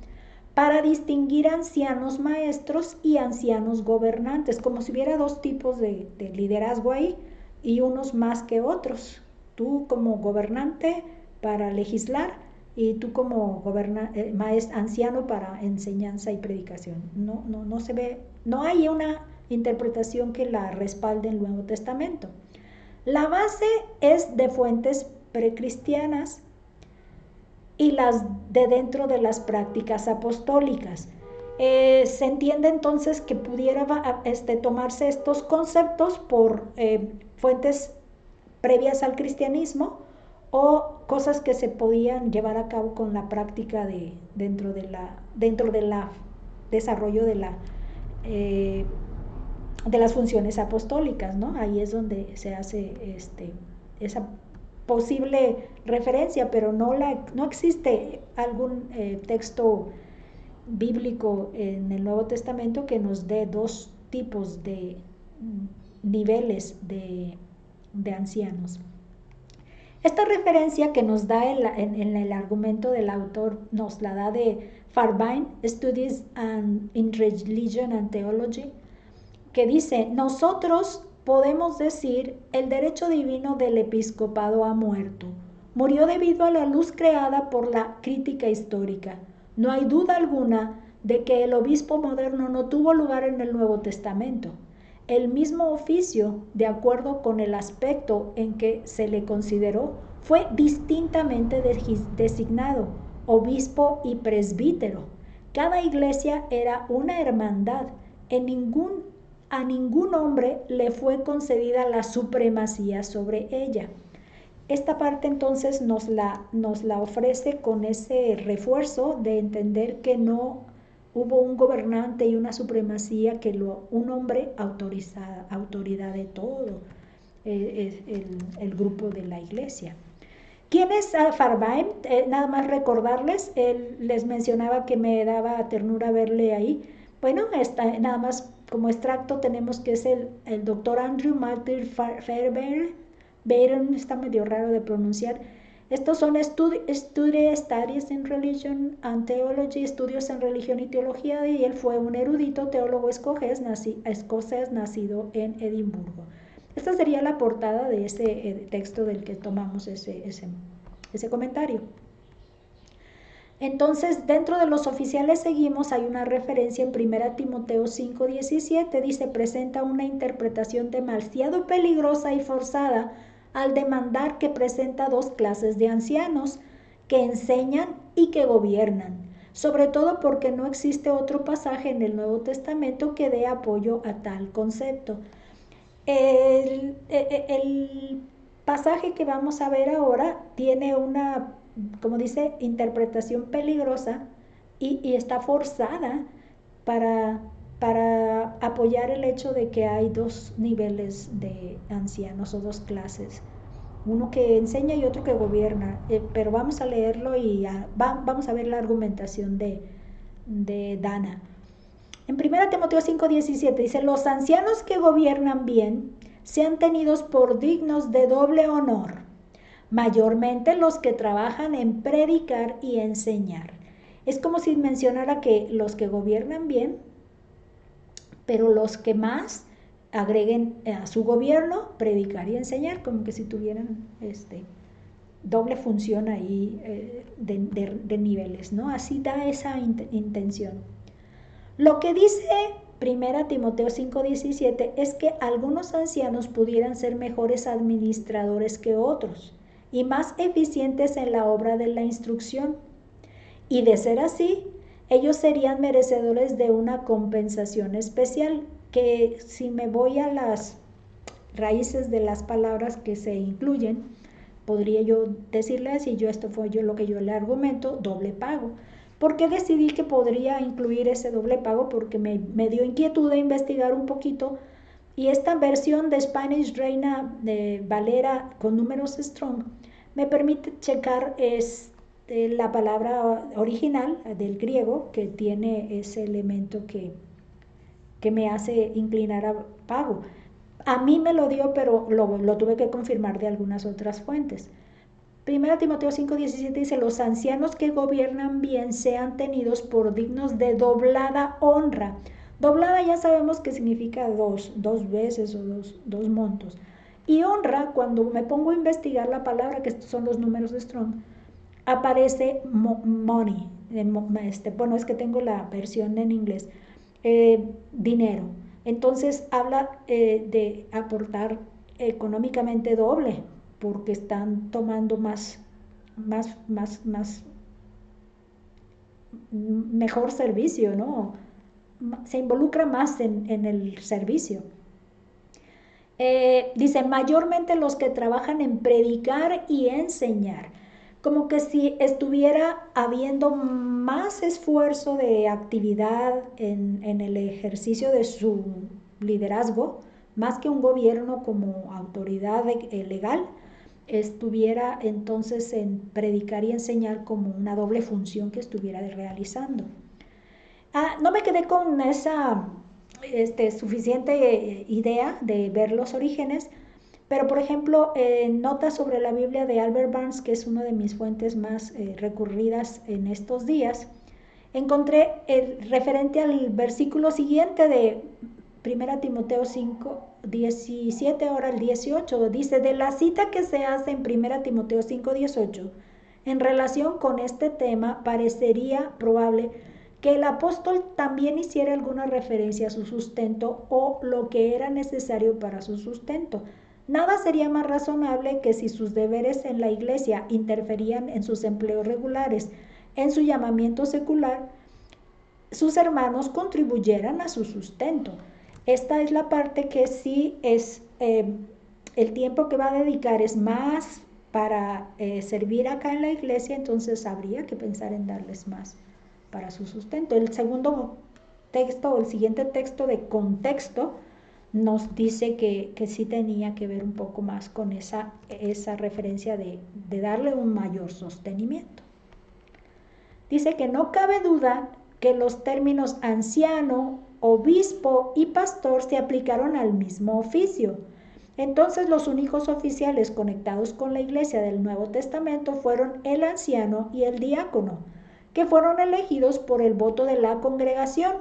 para distinguir ancianos maestros y ancianos gobernantes, como si hubiera 2 tipos de liderazgo ahí y unos más que otros. Tú como gobernante para legislar y tú como anciano para enseñanza y predicación. No se ve, no hay una interpretación que la respalde en el Nuevo Testamento. La base es de fuentes precristianas y las de dentro de las prácticas apostólicas. Se entiende entonces que pudiera tomarse estos conceptos por fuentes previas al cristianismo o cosas que se podían llevar a cabo con la práctica dentro de la desarrollo de las funciones apostólicas, ¿no? Ahí es donde se hace esa posible referencia, pero no existe algún texto bíblico en el Nuevo Testamento que nos dé 2 tipos de niveles de ancianos. Esta referencia que nos da en el argumento del autor nos la da de Farbine, Studies in Religion and Theology, que dice: nosotros podemos decir, el derecho divino del episcopado ha muerto. Murió debido a la luz creada por la crítica histórica. No hay duda alguna de que el obispo moderno no tuvo lugar en el Nuevo Testamento. El mismo oficio, de acuerdo con el aspecto en que se le consideró, fue distintamente designado, obispo y presbítero. Cada iglesia era una hermandad. A ningún hombre le fue concedida la supremacía sobre ella. Esta parte entonces nos la ofrece con ese refuerzo de entender que no hubo un gobernante y una supremacía, que un hombre autoridad de todo el grupo de la iglesia. ¿Quién es Farbaim? Nada más recordarles, les mencionaba que me daba ternura verle ahí. Bueno, nada más como extracto tenemos que es el doctor Andrew Martin Fairbairn, está medio raro de pronunciar. Estos son Studies in Religion and Theology, estudios en religión y teología, y él fue un erudito teólogo escocés nacido en Edimburgo. Esta sería la portada de ese texto del que tomamos ese comentario. Entonces, dentro de los oficiales seguimos, hay una referencia en 1 Timoteo 5:17, dice, presenta una interpretación demasiado peligrosa y forzada al demandar que presenta dos clases de ancianos, que enseñan y que gobiernan, sobre todo porque no existe otro pasaje en el Nuevo Testamento que dé apoyo a tal concepto. El pasaje que vamos a ver ahora tiene una, como dice, interpretación peligrosa y está forzada para apoyar el hecho de que hay dos niveles de ancianos o dos clases, uno que enseña y otro que gobierna, pero vamos a leerlo y vamos a ver la argumentación de Dana. En 1 Timoteo 5:17 dice, los ancianos que gobiernan bien sean tenidos por dignos de doble honor, mayormente los que trabajan en predicar y enseñar. Es como si mencionara que los que gobiernan bien, pero los que más agreguen a su gobierno predicar y enseñar, como que si tuvieran doble función ahí de niveles, ¿no? Así da esa intención. Lo que dice 1 Timoteo 5:17 es que algunos ancianos pudieran ser mejores administradores que otros y más eficientes en la obra de la instrucción. Y de ser así, ellos serían merecedores de una compensación especial, que si me voy a las raíces de las palabras que se incluyen, podría yo decirle así, esto fue lo que yo le argumento, doble pago. ¿Por qué decidí que podría incluir ese doble pago? Porque me dio inquietud de investigar un poquito, y esta versión de Spanish Reina Valera con números strong me permite checar la palabra original del griego, que tiene ese elemento que me hace inclinar a pago. A mí me lo dio, pero lo tuve que confirmar de algunas otras fuentes. 1 Timoteo 5:17 dice, los ancianos que gobiernan bien sean tenidos por dignos de doblada honra. Doblada ya sabemos que significa dos veces o dos montos. Y honra, cuando me pongo a investigar la palabra, que estos son los números de Strong, aparece money. Bueno, es que tengo la versión en inglés. Dinero. Entonces habla de aportar económicamente doble, porque están tomando mejor servicio, ¿no? Se involucra más en el servicio. Dice, mayormente los que trabajan en predicar y enseñar, como que si estuviera habiendo más esfuerzo de actividad en el ejercicio de su liderazgo, más que un gobierno como autoridad legal, estuviera entonces en predicar y enseñar como una doble función que estuviera realizando. No me quedé con esa suficiente idea de ver los orígenes, pero por ejemplo, notas sobre la Biblia de Albert Barnes, que es una de mis fuentes más recurridas en estos días, encontré referente al versículo siguiente de 1 Timoteo 5:17, ahora el 18, dice, de la cita que se hace en 1 Timoteo 5:18, en relación con este tema, parecería probable que el apóstol también hiciera alguna referencia a su sustento o lo que era necesario para su sustento. Nada sería más razonable que si sus deberes en la iglesia interferían en sus empleos regulares, en su llamamiento secular, sus hermanos contribuyeran a su sustento. Esta es la parte que sí es el tiempo que va a dedicar es más para servir acá en la iglesia, entonces habría que pensar en darles más para su sustento. El segundo texto o el siguiente texto de contexto nos dice que sí tenía que ver un poco más con esa referencia de darle un mayor sostenimiento. Dice que no cabe duda que los términos anciano, obispo y pastor se aplicaron al mismo oficio. Entonces los únicos oficiales conectados con la iglesia del Nuevo Testamento fueron el anciano y el diácono, que fueron elegidos por el voto de la congregación.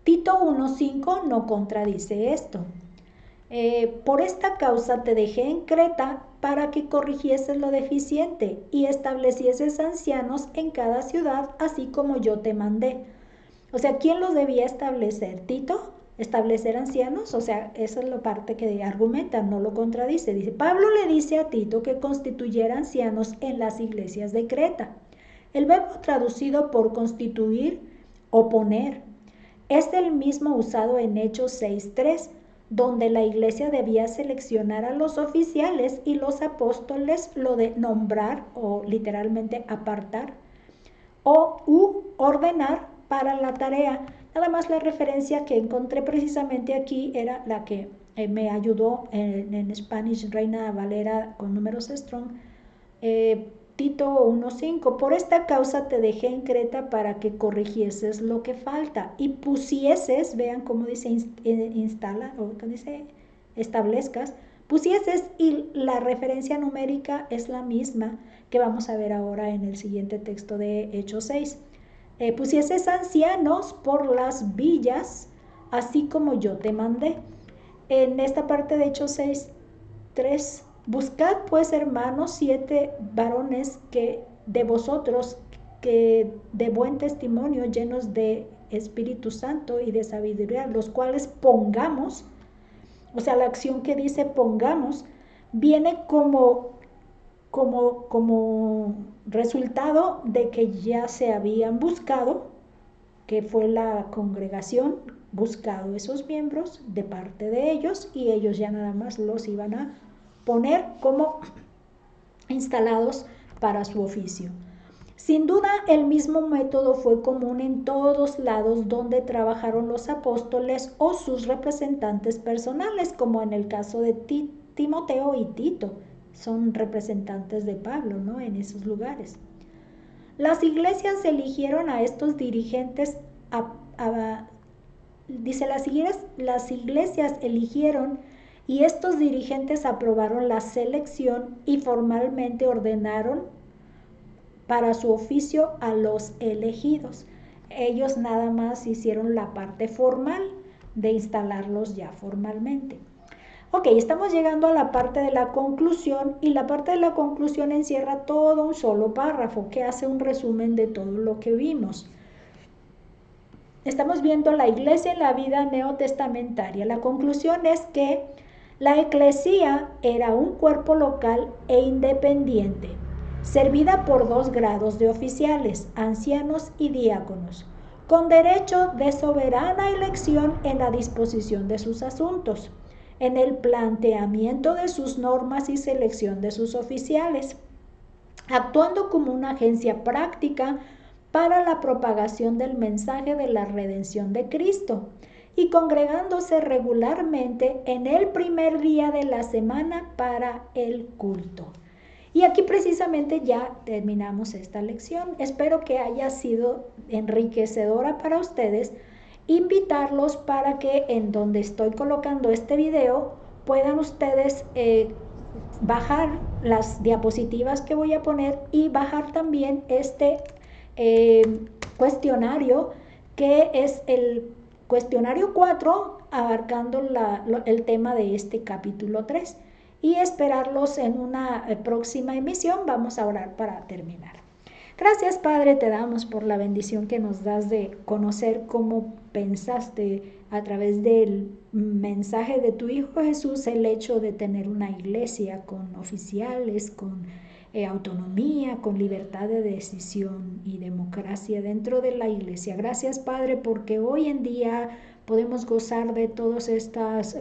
Tito 1:5 no contradice esto. Por esta causa te dejé en Creta para que corrigieses lo deficiente y establecieses ancianos en cada ciudad, así como yo te mandé. O sea, ¿quién los debía establecer? ¿Tito? ¿Establecer ancianos? O sea, esa es la parte que argumenta, no lo contradice. Dice, Pablo le dice a Tito que constituyera ancianos en las iglesias de Creta. El verbo traducido por constituir o poner es el mismo usado en Hechos 6:3, donde la iglesia debía seleccionar a los oficiales y los apóstoles lo de nombrar o literalmente apartar o ordenar para la tarea. Nada más la referencia que encontré precisamente aquí era la que me ayudó en Spanish Reina Valera con números Strong, Tito 1:5. Por esta causa te dejé en Creta para que corrigieses lo que falta y pusieses, vean cómo dice instala o dice establezcas, pusieses, y la referencia numérica es la misma que vamos a ver ahora en el siguiente texto de Hechos 6. Pusieses ancianos por las villas, así como yo te mandé. En esta parte de Hechos 6:3, buscad pues, hermanos, 7 varones que de vosotros que de buen testimonio, llenos de Espíritu Santo y de sabiduría, los cuales pongamos. O sea, la acción que dice pongamos viene como resultado de que ya se habían buscado, que fue la congregación, buscado esos miembros de parte de ellos, y ellos ya nada más los iban a poner como instalados para su oficio. Sin duda, el mismo método fue común en todos lados donde trabajaron los apóstoles o sus representantes personales, como en el caso de Timoteo y Tito. Son representantes de Pablo, ¿no? En esos lugares. Las iglesias eligieron a estos dirigentes, dice, las iglesias eligieron y estos dirigentes aprobaron la selección y formalmente ordenaron para su oficio a los elegidos. Ellos nada más hicieron la parte formal de instalarlos ya formalmente. Ok, estamos llegando a la parte de la conclusión, y la parte de la conclusión encierra todo un solo párrafo que hace un resumen de todo lo que vimos. Estamos viendo la iglesia en la vida neotestamentaria. La conclusión es que la eclesía era un cuerpo local e independiente, servida por 2 grados de oficiales, ancianos y diáconos, con derecho de soberana elección en la disposición de sus asuntos, en el planteamiento de sus normas y selección de sus oficiales, actuando como una agencia práctica para la propagación del mensaje de la redención de Cristo y congregándose regularmente en el primer día de la semana para el culto. Y aquí precisamente ya terminamos esta lección. Espero que haya sido enriquecedora para ustedes. Invitarlos para que en donde estoy colocando este video puedan ustedes bajar las diapositivas que voy a poner y bajar también este cuestionario, que es el cuestionario 4, abarcando el tema de este capítulo 3, y esperarlos en una próxima emisión. Vamos a orar para terminar. Gracias, Padre, te damos por la bendición que nos das de conocer cómo pensaste a través del mensaje de tu Hijo Jesús el hecho de tener una iglesia con oficiales, con autonomía, con libertad de decisión y democracia dentro de la iglesia. Gracias, Padre, porque hoy en día podemos gozar de todos estos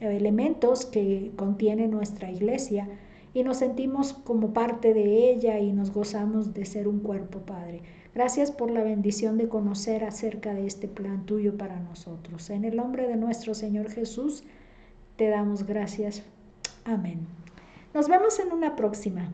elementos que contiene nuestra iglesia y nos sentimos como parte de ella y nos gozamos de ser un cuerpo, Padre. Gracias por la bendición de conocer acerca de este plan tuyo para nosotros. En el nombre de nuestro Señor Jesús, te damos gracias. Amén. Nos vemos en una próxima.